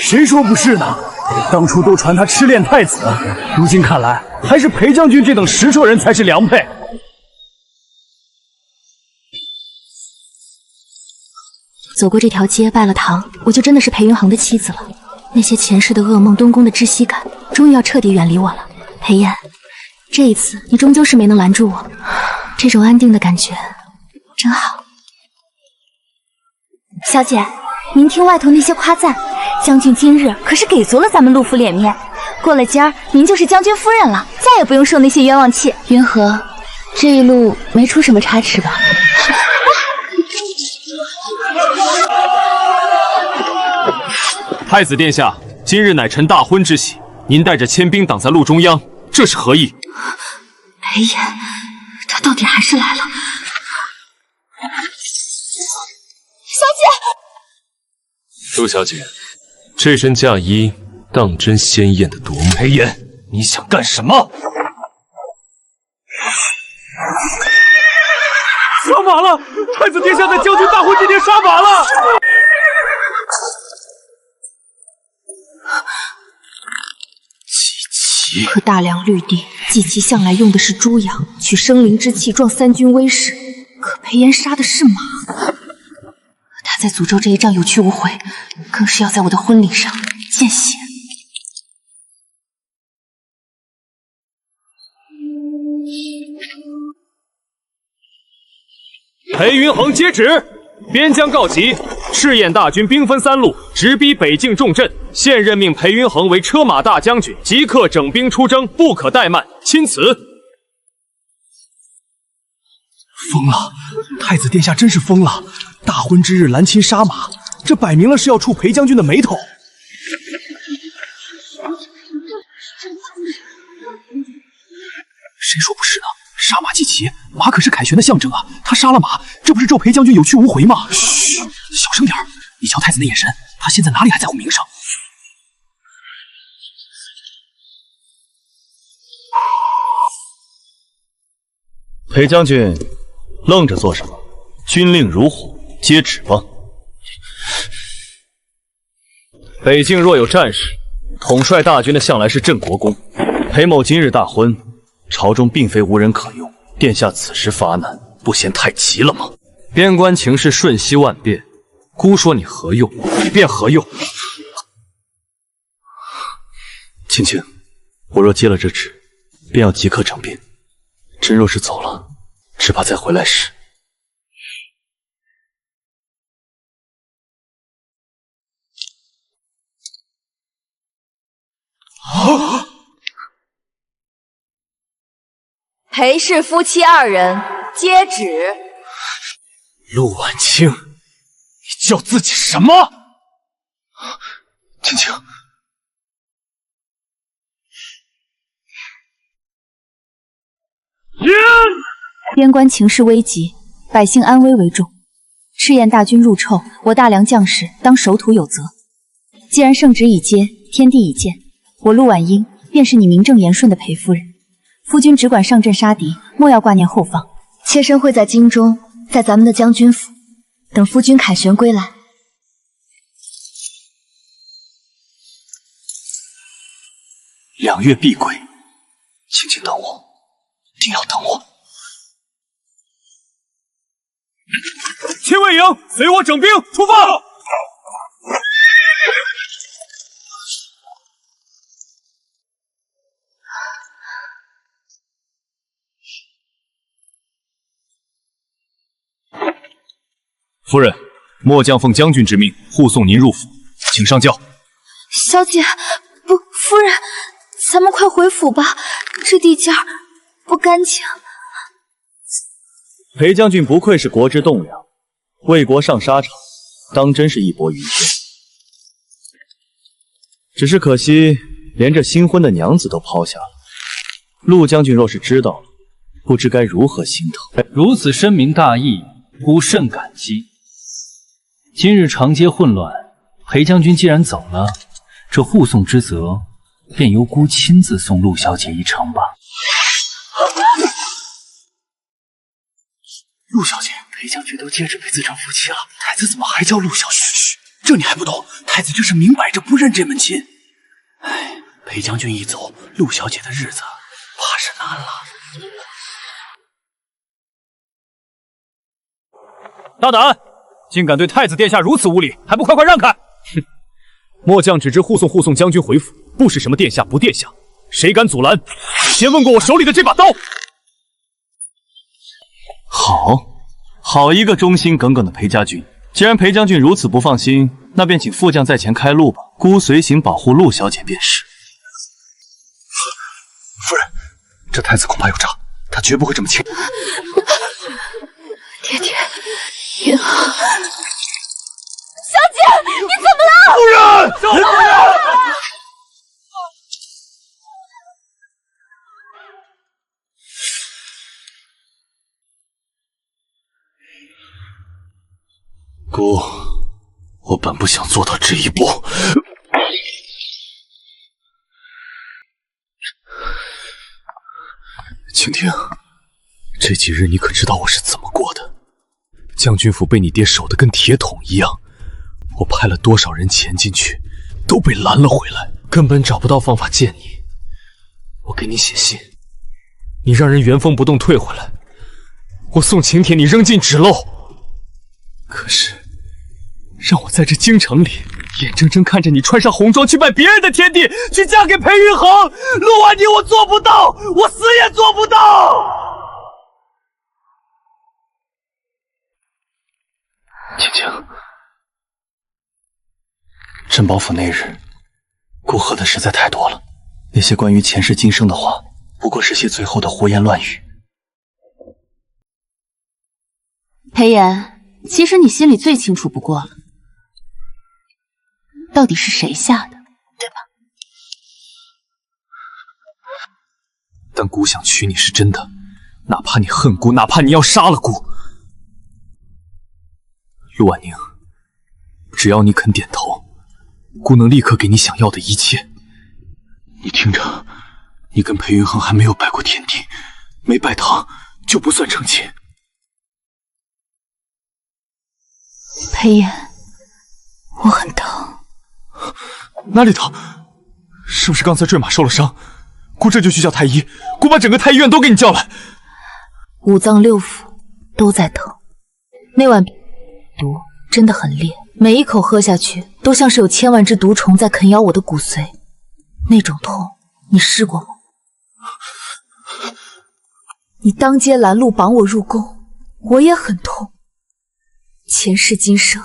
谁说不是呢？当初都传他痴恋太子，如今看来，还是裴将军这等实诚人才是良配。走过这条街，拜了堂，我就真的是裴云衡的妻子了。那些前世的噩梦、东宫的窒息感，终于要彻底远离我了。裴燕，这一次你终究是没能拦住我，这种安定的感觉真好。小姐，您听外头那些夸赞，将军今日可是给足了咱们陆府脸面，过了今儿您就是将军夫人了，再也不用受那些冤枉气。云禾，这一路没出什么差池吧？太子殿下，今日乃臣大婚之喜，您带着千兵挡在路中央，这是何意？裴燕，他到底还是来了。小姐，陆小姐，这身嫁衣当真鲜艳的夺目。裴燕，你想干什么？杀马了！太子殿下在将军大婚这天杀马了！可大梁绿地，季琦向来用的是猪羊，取生灵之气壮三军威势。可裴炎杀的是马，他在诅咒这一仗有去无回，更是要在我的婚礼上见血。裴云恒接旨，边疆告急，赤焰大军兵分三路，直逼北境重镇。现任命裴云恒为车马大将军，即刻整兵出征，不可怠慢。钦此。疯了！太子殿下真是疯了！大婚之日拦亲杀马，这摆明了是要触裴将军的眉头。谁说不是呢？杀马祭旗，马可是凯旋的象征啊！他杀了马，这不是咒裴将军有去无回吗？嘘，小声点儿！你瞧太子的眼神，他现在哪里还在乎名声？裴将军，愣着做什么？军令如虎，接旨吧。北境若有战事，统帅大军的向来是镇国公。裴某今日大婚，朝中并非无人可用，殿下此时发难，不嫌太急了吗？边关情势瞬息万变，孤说你何用，你便何用。青青，我若接了这旨，便要即刻整兵。朕若是走了，只怕再回来时，裴氏夫妻二人接旨。陆婉清，你叫自己什么？青青，边关情势危急，百姓安危为重。赤焰大军入臭，我大梁将士当守土有责。既然圣旨已接，天地已见，我陆婉英便是你名正言顺的裴夫人。夫君只管上阵杀敌，莫要挂念后方。妾身会在京中，在咱们的将军府，等夫君凯旋归来。2月必归，青青等我，一定要等我。亲卫营，随我整兵出发！夫人，末将奉将军之命护送您入府，请上轿。小姐，不，夫人，咱们快回府吧，这地界儿不干净。裴将军不愧是国之栋梁，为国上沙场，当真是义薄云天。只是可惜，连这新婚的娘子都抛下了。陆将军若是知道了，不知该如何心疼。如此深明大义，孤甚感激。今日长街混乱，裴将军既然走了，这护送之责便由孤亲自送陆小姐一程吧。陆小姐，裴将军都接旨陪自成夫妻了，太子怎么还叫陆小姐？嘘，这你还不懂？太子这是明摆着不认这门亲。哎，裴将军一走，陆小姐的日子怕是难了。大胆，竟敢对太子殿下如此无礼，还不快快让开！哼，末将只知护送将军回府，不是什么殿下不殿下，谁敢阻拦？先问过我手里的这把刀。好一个忠心耿耿的裴家军！既然裴将军如此不放心，那便请副将在前开路吧，孤随行保护陆小姐便是。夫人，这太子恐怕有诈，他绝不会这么轻。爹爹，云恒，小姐，你怎么了？夫人，夫人！姑，我本不想做到这一步。倾听，这几日你可知道我是怎么过的？将军府被你爹守得跟铁桶一样，我派了多少人潜进去，都被拦了回来，根本找不到方法见你。我给你写信，你让人原封不动退回来，我送请帖，你扔进纸篓。可是让我在这京城里眼睁睁看着你穿上红装去拜别人的天地，去嫁给裴云恒，陆婉宁，我做不到，我死也做不到。青青，珍宝府那日，顾喝的实在太多了，那些关于前世今生的话，不过是些最后的胡言乱语。裴炎，其实你心里最清楚不过了，到底是谁下的，对吧？但姑想娶你是真的，哪怕你恨姑，哪怕你要杀了姑。陆婉宁，只要你肯点头，姑能立刻给你想要的一切。你听着，你跟裴云恒还没有拜过天地，没拜堂就不算成亲。裴炎，我很疼。哪里疼？是不是刚才坠马受了伤？姑这就去叫太医，姑把整个太医院都给你叫来。五脏六腑都在疼，那碗毒真的很烈，每一口喝下去都像是有千万只毒虫在啃咬我的骨髓，那种痛你试过吗？你当街拦路绑我入宫，我也很痛。前世今生，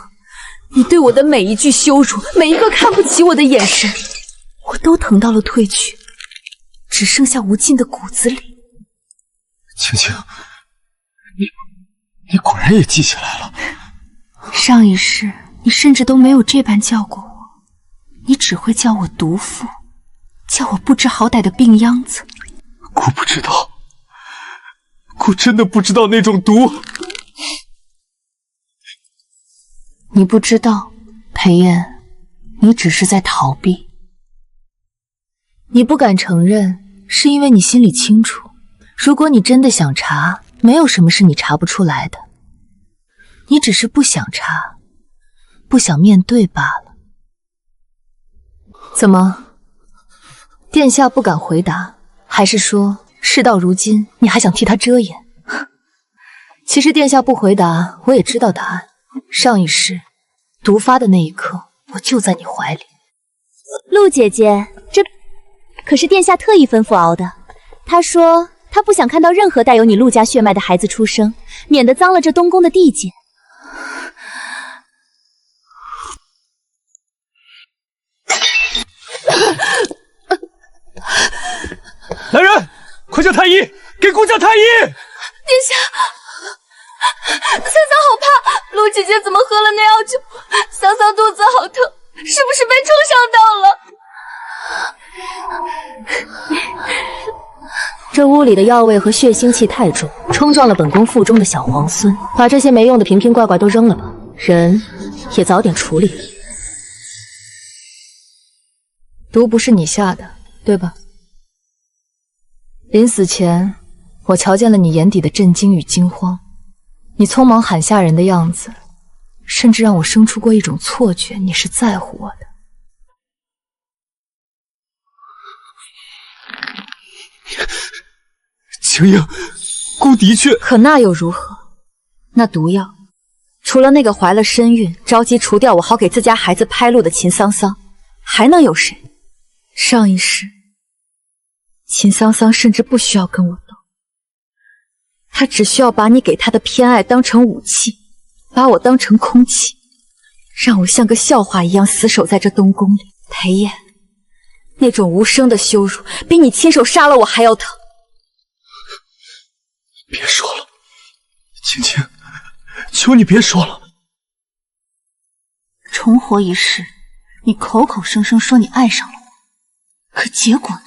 你对我的每一句羞辱，每一个看不起我的眼神，我都疼到了褪去，只剩下无尽的骨子里。青青，你果然也记起来了。上一世你甚至都没有这般叫过我，你只会叫我毒妇，叫我不知好歹的病秧子。姑不知道，姑真的不知道那种毒。你不知道，裴炎，你只是在逃避。你不敢承认，是因为你心里清楚，如果你真的想查，没有什么是你查不出来的。你只是不想查，不想面对罢了。怎么，殿下不敢回答，还是说事到如今你还想替他遮掩？其实殿下不回答，我也知道答案。上一世毒发的那一刻，我就在你怀里。陆姐姐，这可是殿下特意吩咐熬的。他说他不想看到任何带有你陆家血脉的孩子出生，免得脏了这东宫的地界。来人，快叫太医，给姑叫太医！殿下，桑桑好怕，陆姐姐怎么喝了那药酒？桑桑肚子好疼，是不是被冲伤到了？这屋里的药味和血腥气太重，冲撞了本宫腹中的小皇孙。把这些没用的瓶瓶罐罐都扔了吧，人也早点处理。毒不是你下的，对吧？临死前，我瞧见了你眼底的震惊与惊慌，你匆忙喊下人的样子，甚至让我生出过一种错觉，你是在乎我的。青樱，姑的确……可那又如何？那毒药，除了那个怀了身孕、着急除掉我好给自家孩子拍路的秦桑桑，还能有谁？上一世，秦桑桑甚至不需要跟我斗，他只需要把你给他的偏爱当成武器，把我当成空气，让我像个笑话一样死守在这东宫里。裴炎，那种无声的羞辱，比你亲手杀了我还要疼。别说了，青青，求你别说了。重活一世，你口口声声说你爱上了我，可结果呢？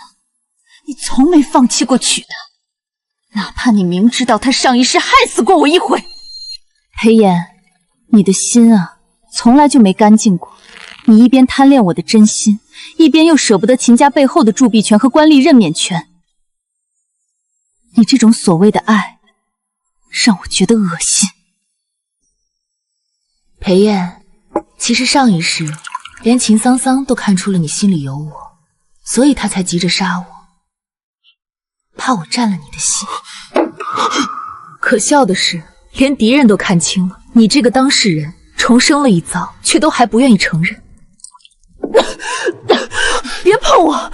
你从没放弃过娶她，哪怕你明知道她上一世害死过我一回。裴炎，你的心啊，从来就没干净过。你一边贪恋我的真心，一边又舍不得秦家背后的铸币权和官吏任免权。你这种所谓的爱，让我觉得恶心。裴燕，其实上一世连秦桑桑都看出了你心里有我，所以他才急着杀我，怕我占了你的心。可笑的是，连敌人都看清了，你这个当事人重生了一遭，却都还不愿意承认。别碰我！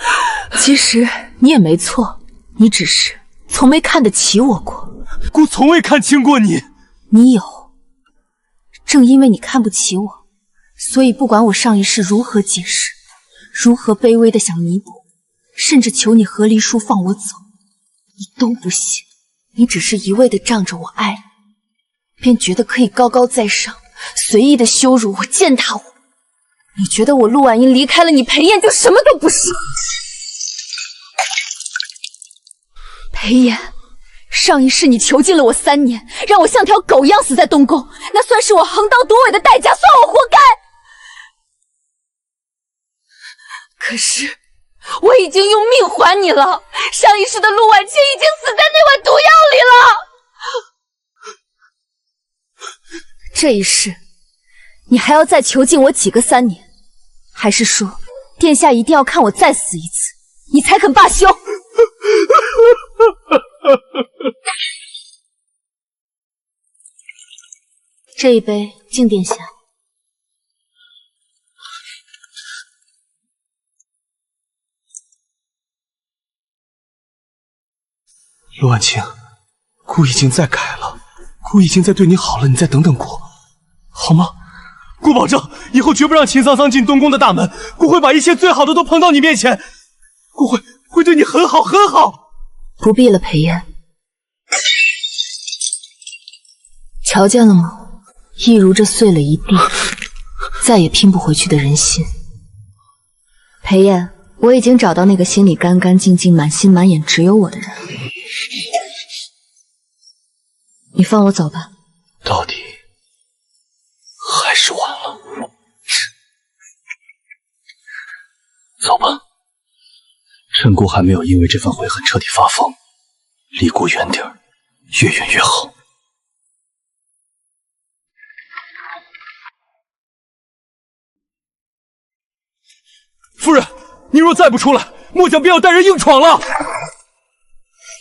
其实你也没错，你只是从没看得起我过。姑从未看清过你。你有，正因为你看不起我，所以不管我上一世如何解释，如何卑微的想弥补，甚至求你和离书放我走，你都不行。你只是一味的仗着我爱你，便觉得可以高高在上，随意的羞辱我、践踏我。你觉得我陆婉英离开了你裴燕就什么都不是？裴燕，上一世你囚禁了我3年，让我像条狗一样死在东宫，那算是我横刀夺尾的代价，算我活该。可是我已经用命还你了，上一世的陆婉清已经死在那碗毒药里了。这一世，你还要再囚禁我几个3年？还是说，殿下一定要看我再死一次，你才肯罢休？这一杯敬殿下。陆婉清，姑已经在改了，姑已经在对你好了，你再等等姑，好吗？姑保证以后绝不让秦桑桑进东宫的大门，姑会把一切最好的都捧到你面前，姑会对你很好很好。不必了，裴燕。瞧见了吗？一如这碎了一地，再也拼不回去的人心。裴燕，我已经找到那个心里干干净净、满心满眼只有我的人了。你放我走吧。到底还是晚了。走吧，趁姑还没有因为这份悔恨彻底发疯，离姑远点儿，越远越好。夫人，你若再不出来，末将便要带人硬闯了。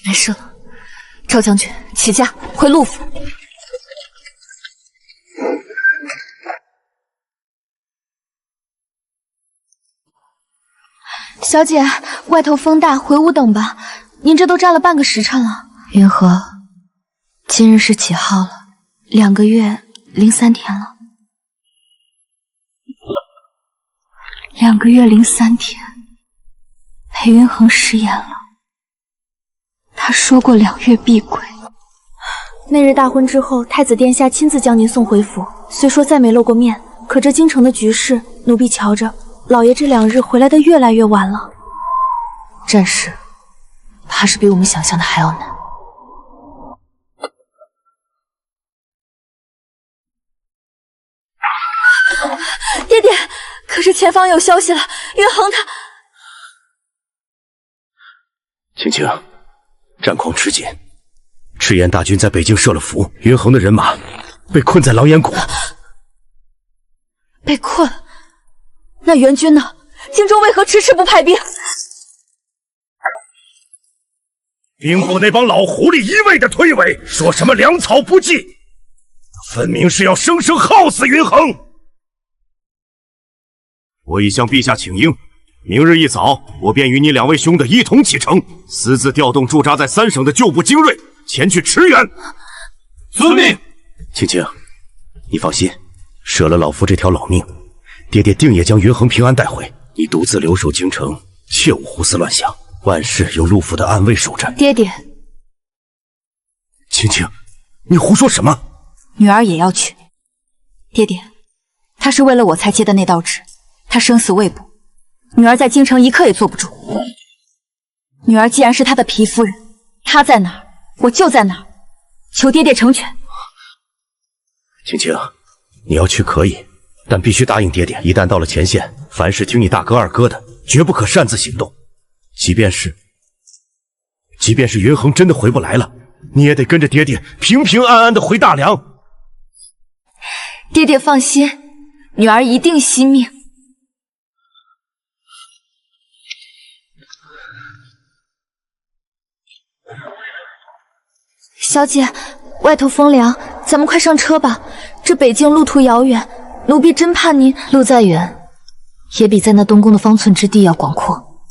没事了，赵将军，起驾回陆府。小姐，外头风大，回屋等吧。您这都站了半个时辰了。云禾，今日是几号了？2个月零3天了。2个月零3天，裴云恒食言了。他说过2月必归。那日大婚之后，太子殿下亲自将您送回府，虽说再没露过面，可这京城的局势，奴婢瞧着，老爷这2日回来的越来越晚了。战事怕是比我们想象的还要难。爹爹，可是前方有消息了，云恒他……青青，战况吃紧，赤焰大军在北京设了伏，云恒的人马被困在狼烟谷。被困？那援军呢？荆州为何迟迟不派兵？兵部那帮老狐狸一味的推诿，说什么粮草不济，分明是要生生耗死云恒。我已向陛下请缨，明日一早，我便与你2位兄弟一同启程，私自调动驻扎在3省的旧部精锐，前去驰援。遵命。青青，你放心，舍了老夫这条老命，爹爹定也将云恒平安带回。你独自留守京城，切勿胡思乱想，万事有陆府的暗卫守着。爹爹，青青，你胡说什么？女儿也要去。爹爹，他是为了我才接的那道旨，他生死未卜，女儿在京城一刻也坐不住。女儿既然是他的皮夫人，他在哪儿，我就在哪儿，求爹爹成全。青青，你要去可以，但必须答应爹爹，一旦到了前线，凡是听你大哥二哥的，绝不可擅自行动。即便是即便是云恒真的回不来了，你也得跟着爹爹平平安安的回大梁。爹爹放心，女儿一定惜命。小姐，外头风凉，咱们快上车吧。这北境路途遥远，奴婢真怕您……路再远，也比在那东宫的方寸之地要广阔。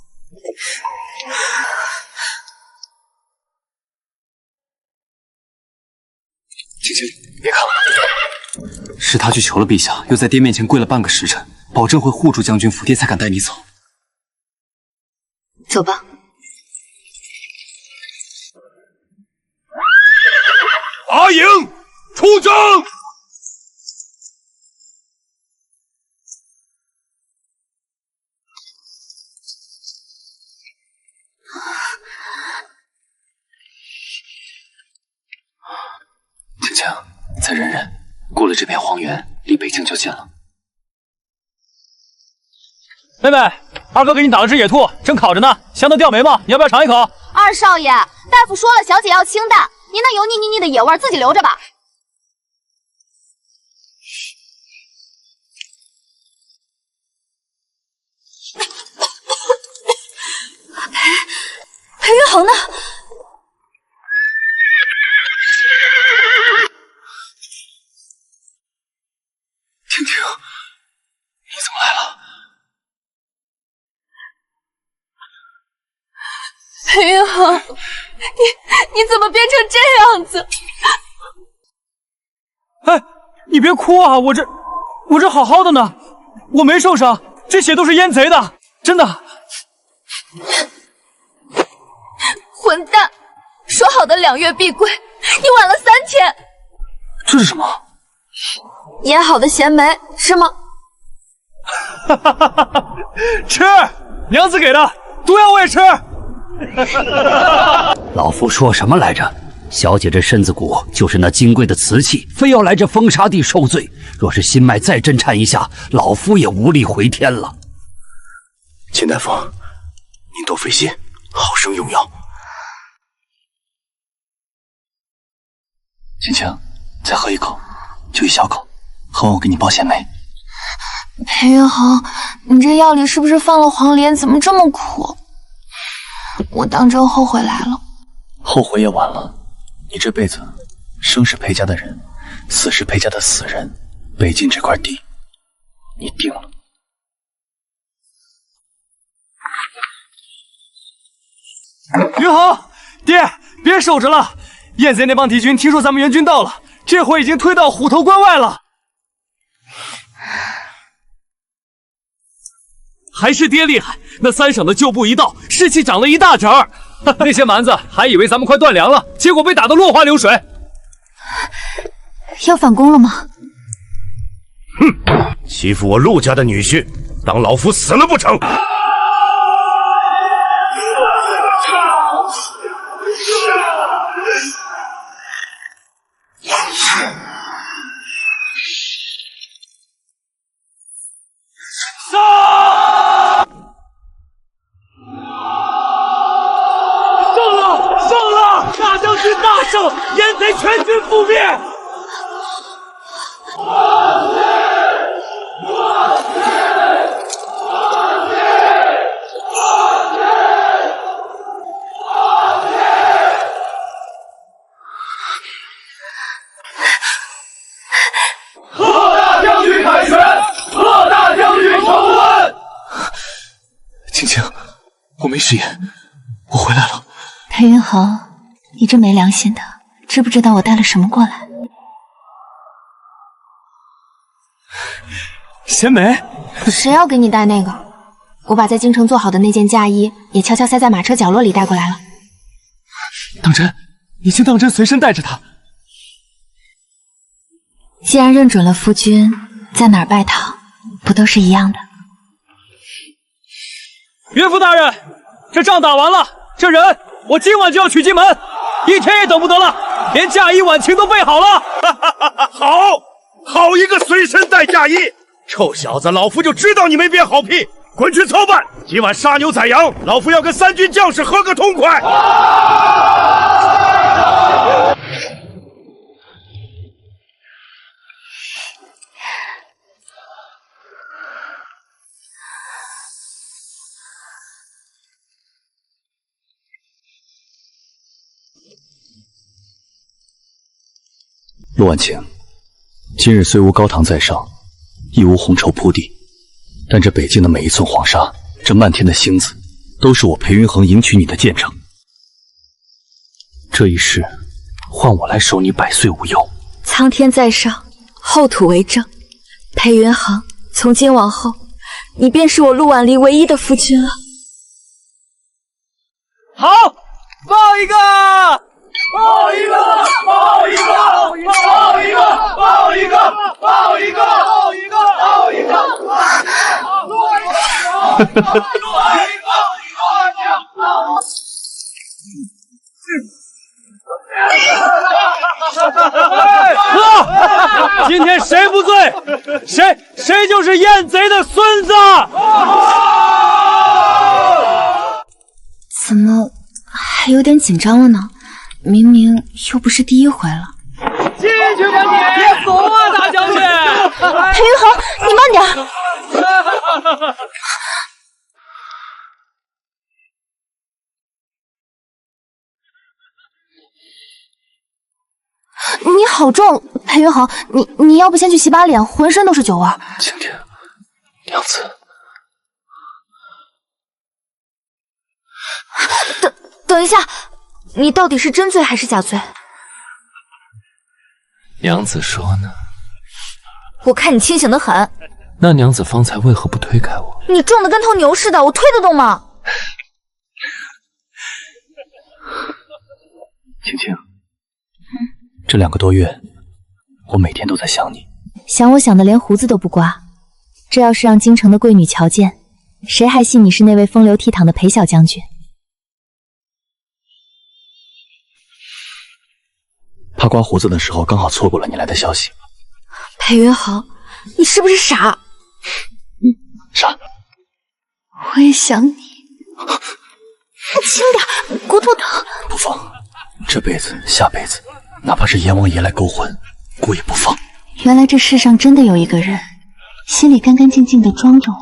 青青，别看了，是他去求了陛下，又在爹面前跪了半个时辰，保证会护住将军府，爹才敢带你走。走吧。阿影，出征！青青，再忍忍，过了这片荒原，离北境就近了。妹妹，二哥给你打了只野兔，正烤着呢，香的掉眉毛，你要不要尝一口？二少爷，大夫说了，小姐要清淡，您那油腻腻腻的野味自己留着吧。裴云恒呢？婷婷，你怎么来了？裴云恒，你怎么变成这样子？哎，你别哭啊，我这好好的呢，我没受伤，这血都是阉贼的，真的。混蛋！说好的2月必归，你晚了3天。这是什么？腌好的咸梅是吗？吃，娘子给的，毒药我也吃。老夫说什么来着？小姐这身子骨就是那金贵的瓷器，非要来这风沙地受罪。若是心脉再震颤一下，老夫也无力回天了。秦大夫，您多费心，好生用药。青青，再喝一口，就一小口，喝完我给你包咸梅。裴云恒，你这药里是不是放了黄连？怎么这么苦？我当真后悔来了。后悔也晚了，你这辈子生是裴家的人，死是裴家的死人，北境这块地，你定了。云恒，爹，别守着了。燕贼那帮敌军听说咱们援军到了，这回已经推到虎头关外了。还是爹厉害，那3省的旧部一到，士气涨了一大截儿。那些蛮子还以为咱们快断粮了，结果被打得落花流水。要反攻了吗？哼，欺负我陆家的女婿，当老夫死了不成？胜了！大将军大胜，燕贼全军覆灭。贺大将军凯旋，贺大将军成婚。青青，我没食言，我回来了。裴云恒，你这没良心的，知不知道我带了什么过来？咸梅，谁要给你带那个？我把在京城做好的那件嫁衣也悄悄塞在马车角落里带过来了。当真？你请当真随身带着它。既然认准了夫君，在哪儿拜讨，不都是一样的？岳父大人，这仗打完了，这人我今晚就要娶进门，一天也等不得了，连嫁衣晚晴都备好了。好一个随身带嫁衣！臭小子，老夫就知道你没憋好屁，滚去操办！今晚杀牛宰羊，老夫要跟三军将士喝个痛快！陆婉晴，今日虽无高堂在上，亦无红绸铺地，但这北境的每一寸黄沙，这漫天的星子，都是我裴云恒迎娶你的见证。这一世，换我来守你百岁无忧。苍天在上，厚土为证。裴云恒，从今往后，你便是我陆婉离唯一的夫君了。好，抱一个！抱一个！抱一个！抱一个！抱一个！抱一个！抱一个！抱一个！今天谁不醉，谁就是燕贼的孙子。怎么还有点紧张了呢？明明又不是第一回了。进去吧你！别怂啊，大将军！裴云恒，你慢点。你好重，裴云恒，你要不先去洗把脸，浑身都是酒味。晴天，娘子，等一下，你到底是真醉还是假醉？娘子说呢？我看你清醒得很。那娘子方才为何不推开我？你重的跟头牛似的，我推得动吗？晴晴，这2个多月，我每天都在想你。想我想的连胡子都不刮。这要是让京城的贵女瞧见，谁还信你是那位风流倜傥的裴小将军？怕刮胡子的时候刚好错过了你来的消息。裴云恒，你是不是傻？傻。我也想你。轻点，骨头疼。不放，这辈子下辈子，哪怕是阎王爷来勾魂，姑也不放。原来这世上真的有一个人，心里干干净净的装着我。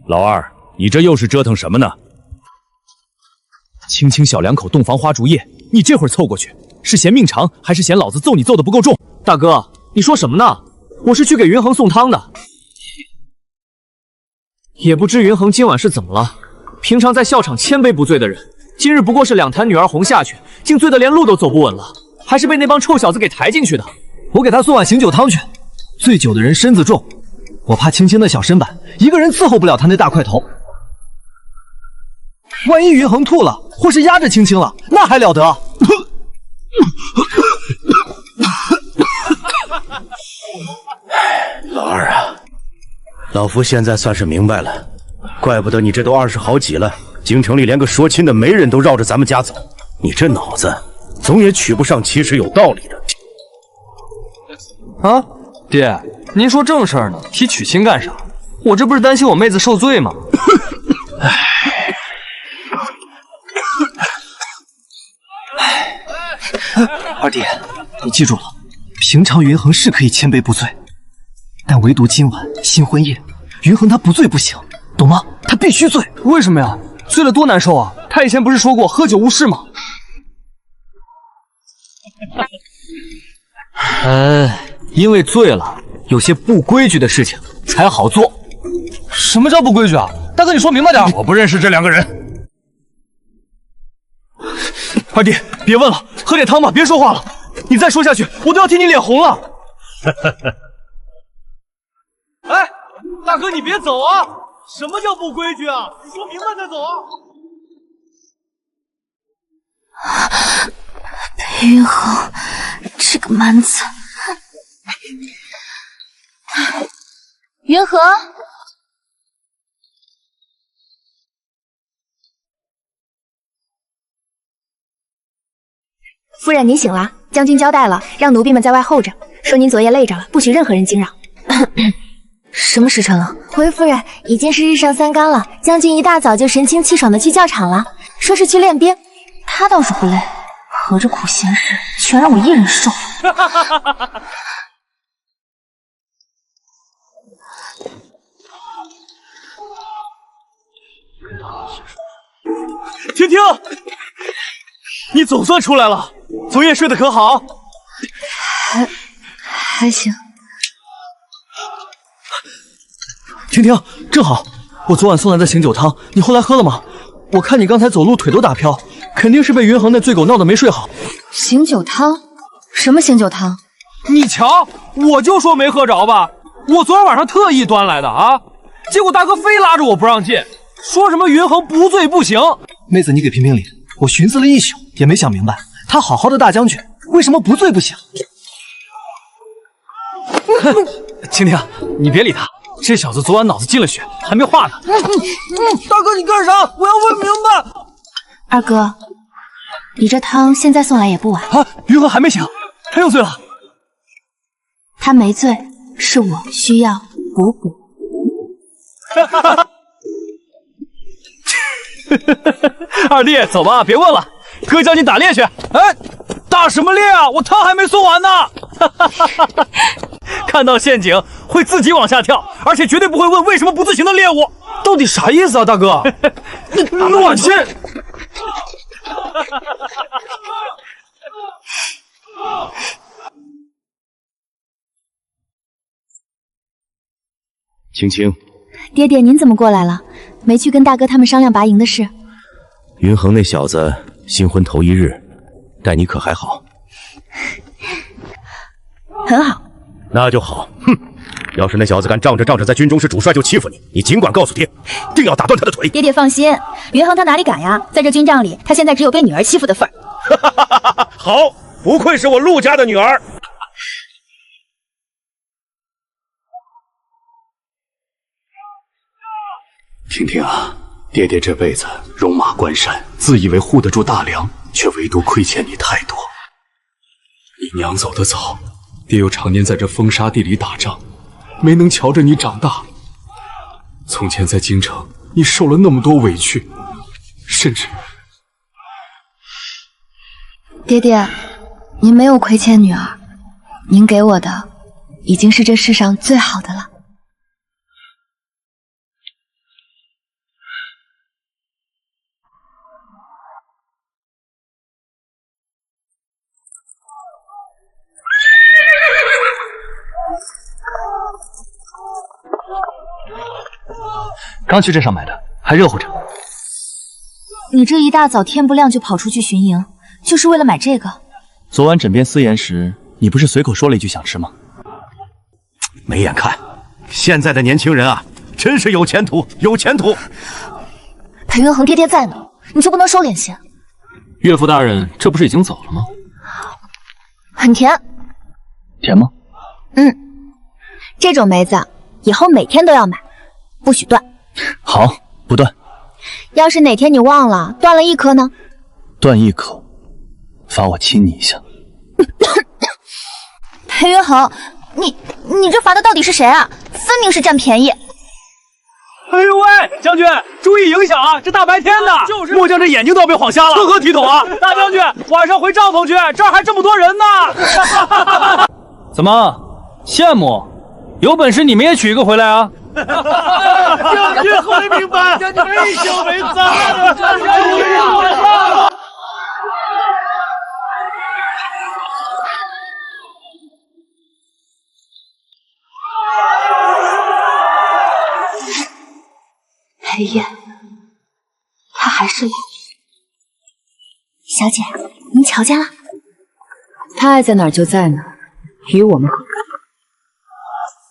老二，你这又是折腾什么呢？轻轻小2口洞房花烛夜，你这会儿凑过去，是嫌命长，还是嫌老子揍你揍的不够重？大哥，你说什么呢？我是去给云恒送汤的。也不知云恒今晚是怎么了？平常在校场千杯不醉的人，今日不过是2坛女儿红下去，竟醉得连路都走不稳了，还是被那帮臭小子给抬进去的。我给他送碗醒酒汤去。醉酒的人身子重，我怕青青的小身板一个人伺候不了他那大块头。万一云恒吐了，或是压着青青了，那还了得？老二啊，老夫现在算是明白了，怪不得你这都20好几了，京城里连个说亲的媒人都绕着咱们家走。你这脑子总也娶不上其实有道理的。啊，爹，您说正事儿呢，提娶亲干啥？我这不是担心我妹子受罪吗？二弟，你记住了，平常云恒是可以千杯不醉，但唯独今晚新婚夜，云恒他不醉不行，懂吗？他必须醉。为什么呀？醉了多难受啊！他以前不是说过喝酒误事吗？因为醉了，有些不规矩的事情才好做。什么叫不规矩啊？大哥，你说明白点。我不认识这2个人。二弟，别问了，喝点汤吧，别说话了。你再说下去，我都要替你脸红了。哎，大哥，你别走啊！什么叫不规矩啊？你说明白再走啊！裴云恒，这个蛮子。云恒。夫人，您醒了。将军交代了，让奴婢们在外候着，说您昨夜累着了，不许任何人惊扰。什么时辰了？回夫人，已经是日上三竿了。将军一大早就神清气爽的去教场了，说是去练兵。他倒是不累，合着苦闲事全让我一人受。婷婷，你总算出来了，昨夜睡得可好？还行。婷婷，正好，我昨晚送来的醒酒汤，你后来喝了吗？我看你刚才走路腿都打飘，肯定是被云恒那醉狗闹得没睡好。醒酒汤？什么醒酒汤？你瞧，我就说没喝着吧，我昨天晚上特意端来的啊，结果大哥非拉着我不让进，说什么云恒不醉不行。妹子，你给评评理，我寻思了一宿也没想明白，他好好的大将军，为什么不醉不醒？婷婷，你别理他，这小子昨晚脑子进了血，还没化呢。大哥，你干啥？我要问明白。二哥，你这汤现在送来也不晚啊。云恒还没醒，他又醉了。他没醉，是我需要补补。二弟，走吧，别问了，哥叫你打猎去。哎，打什么猎啊？我汤还没送完呢。看到陷阱会自己往下跳，而且绝对不会问为什么不自行的猎物。到底啥意思啊，大哥？暖心。青青，爹爹，您怎么过来了？没去跟大哥他们商量拔营的事？云恒那小子新婚头一日，待你可还好？很好。那就好。哼，要是那小子敢仗着在军中是主帅就欺负你，你尽管告诉爹，定要打断他的腿。爹爹放心，云恒他哪里敢呀？在这军帐里，他现在只有被女儿欺负的份儿。好，不愧是我陆家的女儿。婷婷啊，爹爹这辈子戎马关山，自以为护得住大梁，却唯独亏欠你太多。你娘走得早，爹又常年在这风沙地里打仗，没能瞧着你长大。从前在京城，你受了那么多委屈，甚至……爹爹，您没有亏欠女儿，您给我的已经是这世上最好的了。刚去镇上买的，还热乎着。你这一大早天不亮就跑出去巡营，就是为了买这个？昨晚枕边私言时，你不是随口说了一句想吃吗？没眼看，现在的年轻人啊，真是有前途，有前途。裴云恒爹爹在呢，你就不能收敛些？岳父大人，这不是已经走了吗？很甜。甜吗？这种梅子以后每天都要买，不许断。好，不断。要是哪天你忘了，断了一颗呢？断一颗，罚我亲你一下。裴云恒，你这罚的到底是谁啊？分明是占便宜。哎呦喂，将军，注意影响啊！这大白天的，就是末将这眼睛都要被晃瞎了，成何体统啊！大将军，晚上回帐篷去，这儿还这么多人呢。怎么羡慕？有本事你们也娶一个回来啊！将军后来明白，将军没羞没臊的。裴烨，他还是老小姐，您瞧见了？他爱在哪儿就在哪儿，与我们何干？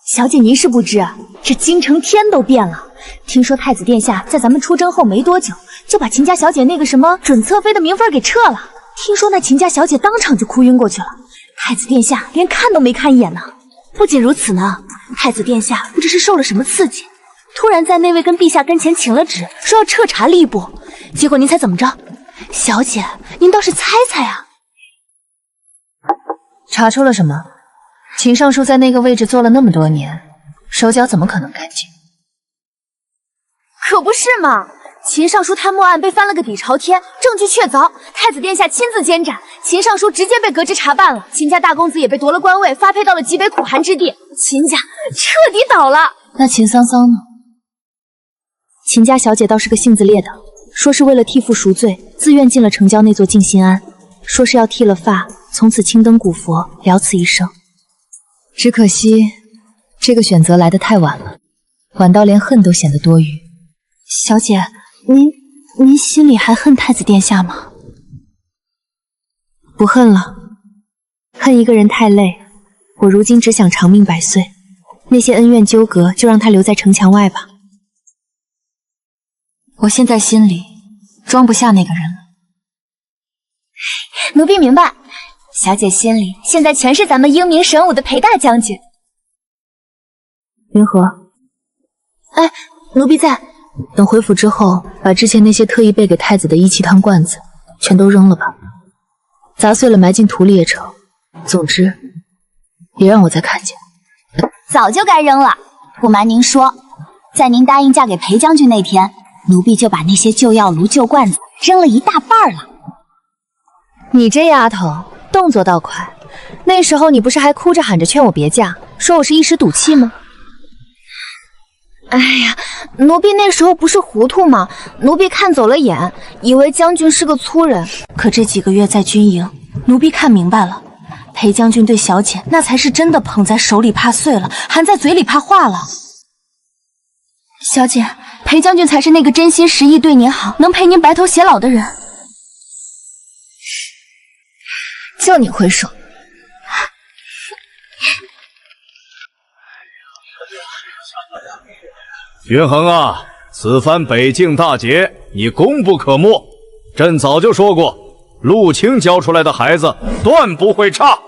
小姐，您是不知，这京城天都变了。听说太子殿下在咱们出征后没多久，就把秦家小姐那个什么准侧妃的名分给撤了。听说那秦家小姐当场就哭晕过去了，太子殿下连看都没看一眼呢。不仅如此呢，太子殿下不知是受了什么刺激，突然在那位跟陛下跟前请了旨，说要彻查吏部。结果您猜怎么着？小姐，您倒是猜猜啊！查出了什么？秦尚书在那个位置坐了那么多年，手脚怎么可能干净？可不是嘛！秦尚书贪墨案被翻了个底朝天，证据确凿，太子殿下亲自监斩，秦尚书直接被革职查办了，秦家大公子也被夺了官位，发配到了极北苦寒之地，秦家彻底倒了。那秦桑桑呢？秦家小姐倒是个性子烈的，说是为了替父赎罪，自愿进了城郊那座静心庵，说是要剃了发，从此青灯古佛，了此一生。只可惜，这个选择来得太晚了，晚到连恨都显得多余。小姐，您心里还恨太子殿下吗？不恨了，恨一个人太累，我如今只想长命百岁，那些恩怨纠葛就让他留在城墙外吧。我现在心里装不下那个人了。奴婢明白，小姐心里现在全是咱们英明神武的裴大将军。云禾，哎，奴婢在。等回府之后，把之前那些特意备给太子的义气汤罐子全都扔了吧，砸碎了埋进土里也成。总之，别让我再看见。早就该扔了。不瞒您说，在您答应嫁给裴将军那天，奴婢就把那些旧药炉、旧罐子扔了一大半了。你这丫头动作倒快，那时候你不是还哭着喊着劝我别嫁，说我是一时赌气吗？哎呀，奴婢那时候不是糊涂吗？奴婢看走了眼，以为将军是个粗人。可这几个月在军营，奴婢看明白了，裴将军对小姐那才是真的捧在手里怕碎了，含在嘴里怕化了。小姐，裴将军才是那个真心实意对您好，能陪您白头偕老的人。就你会说。云恒啊，此番北境大捷，你功不可没。朕早就说过，陆青教出来的孩子断不会差。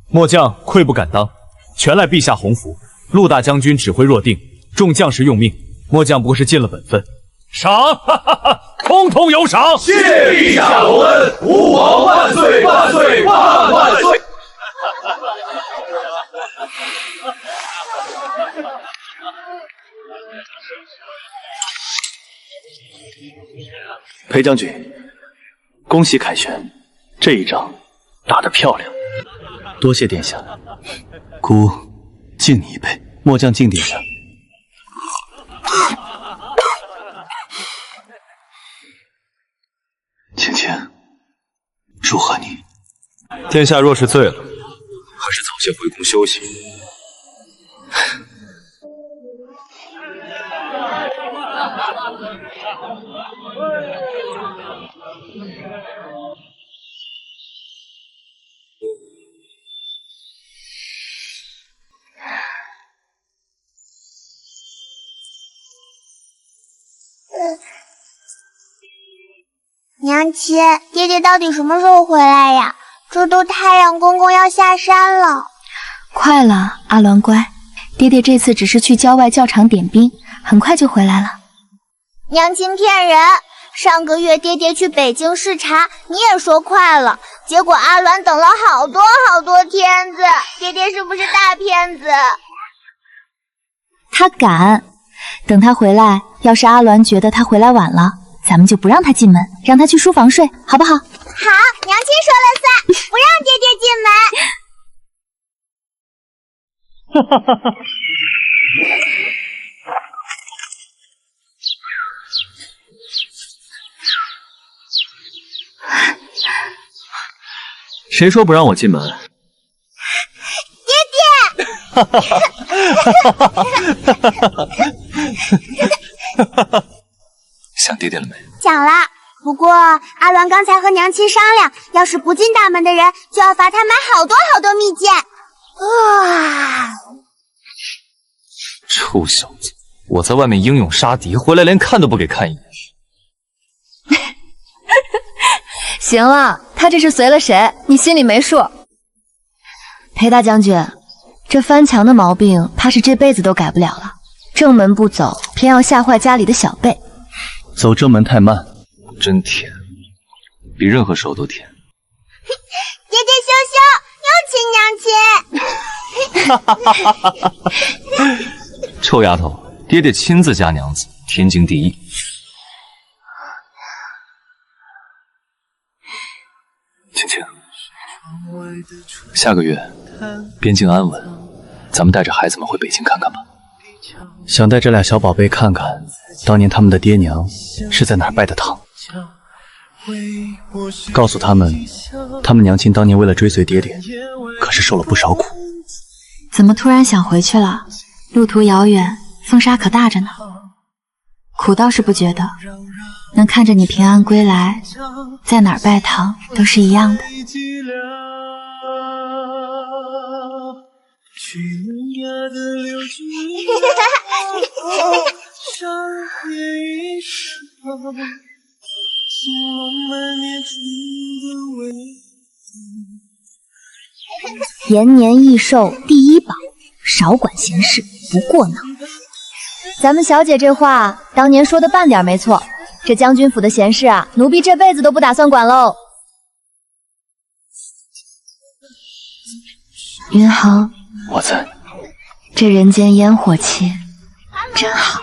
末将愧不敢当，全赖陛下洪福。陆大将军指挥若定，众将士用命，末将不过是尽了本分。赏，通通有赏。谢陛下隆恩，吾皇万岁万岁万万岁！裴将军，恭喜凯旋，这一仗打得漂亮。多谢殿下，姑敬你一杯。末将敬殿下。青青，祝贺你。殿下若是醉了，还是早些回宫休息。娘亲，爹爹到底什么时候回来呀？这都太阳公公要下山了。快了，阿鸾乖，爹爹这次只是去郊外教场点兵，很快就回来了。娘亲骗人，上个月爹爹去北京视察，你也说快了，结果阿鸾等了好多天子，爹爹是不是大骗子？他敢，等他回来，要是阿鸾觉得他回来晚了，咱们就不让他进门，让他去书房睡，好不好？好，娘亲说了算，不让爹爹进门。哈哈哈！谁说不让我进门？爹爹！哈哈哈哈哈哈！想爹爹了没？讲了，不过阿鸾刚才和娘亲商量，要是不进大门的人，就要罚他买好多蜜饯。哇！臭小子，我在外面英勇杀敌，回来连看都不给看一眼。行了，他这是随了谁？你心里没数。裴大将军，这翻墙的毛病，怕是这辈子都改不了了。正门不走，偏要吓坏家里的小辈。走正门太慢，真甜，比任何时候都甜。爹爹羞羞，亲娘亲。哈哈哈哈哈！臭丫头，爹爹亲自嫁娘子，天经地义。青青，下个月边境安稳，咱们带着孩子们回北京看看吧。想带这俩小宝贝看看，当年他们的爹娘是在哪儿拜的堂。告诉他们，他们娘亲当年为了追随爹爹，可是受了不少苦。怎么突然想回去了？路途遥远，风沙可大着呢。苦倒是不觉得，能看着你平安归来，在哪儿拜堂都是一样的。延年益寿第一宝，少管闲事，不过脑。咱们小姐这话当年说的半点没错，这将军府的闲事啊，奴婢这辈子都不打算管喽。云恒，我在。这人间烟火气真好。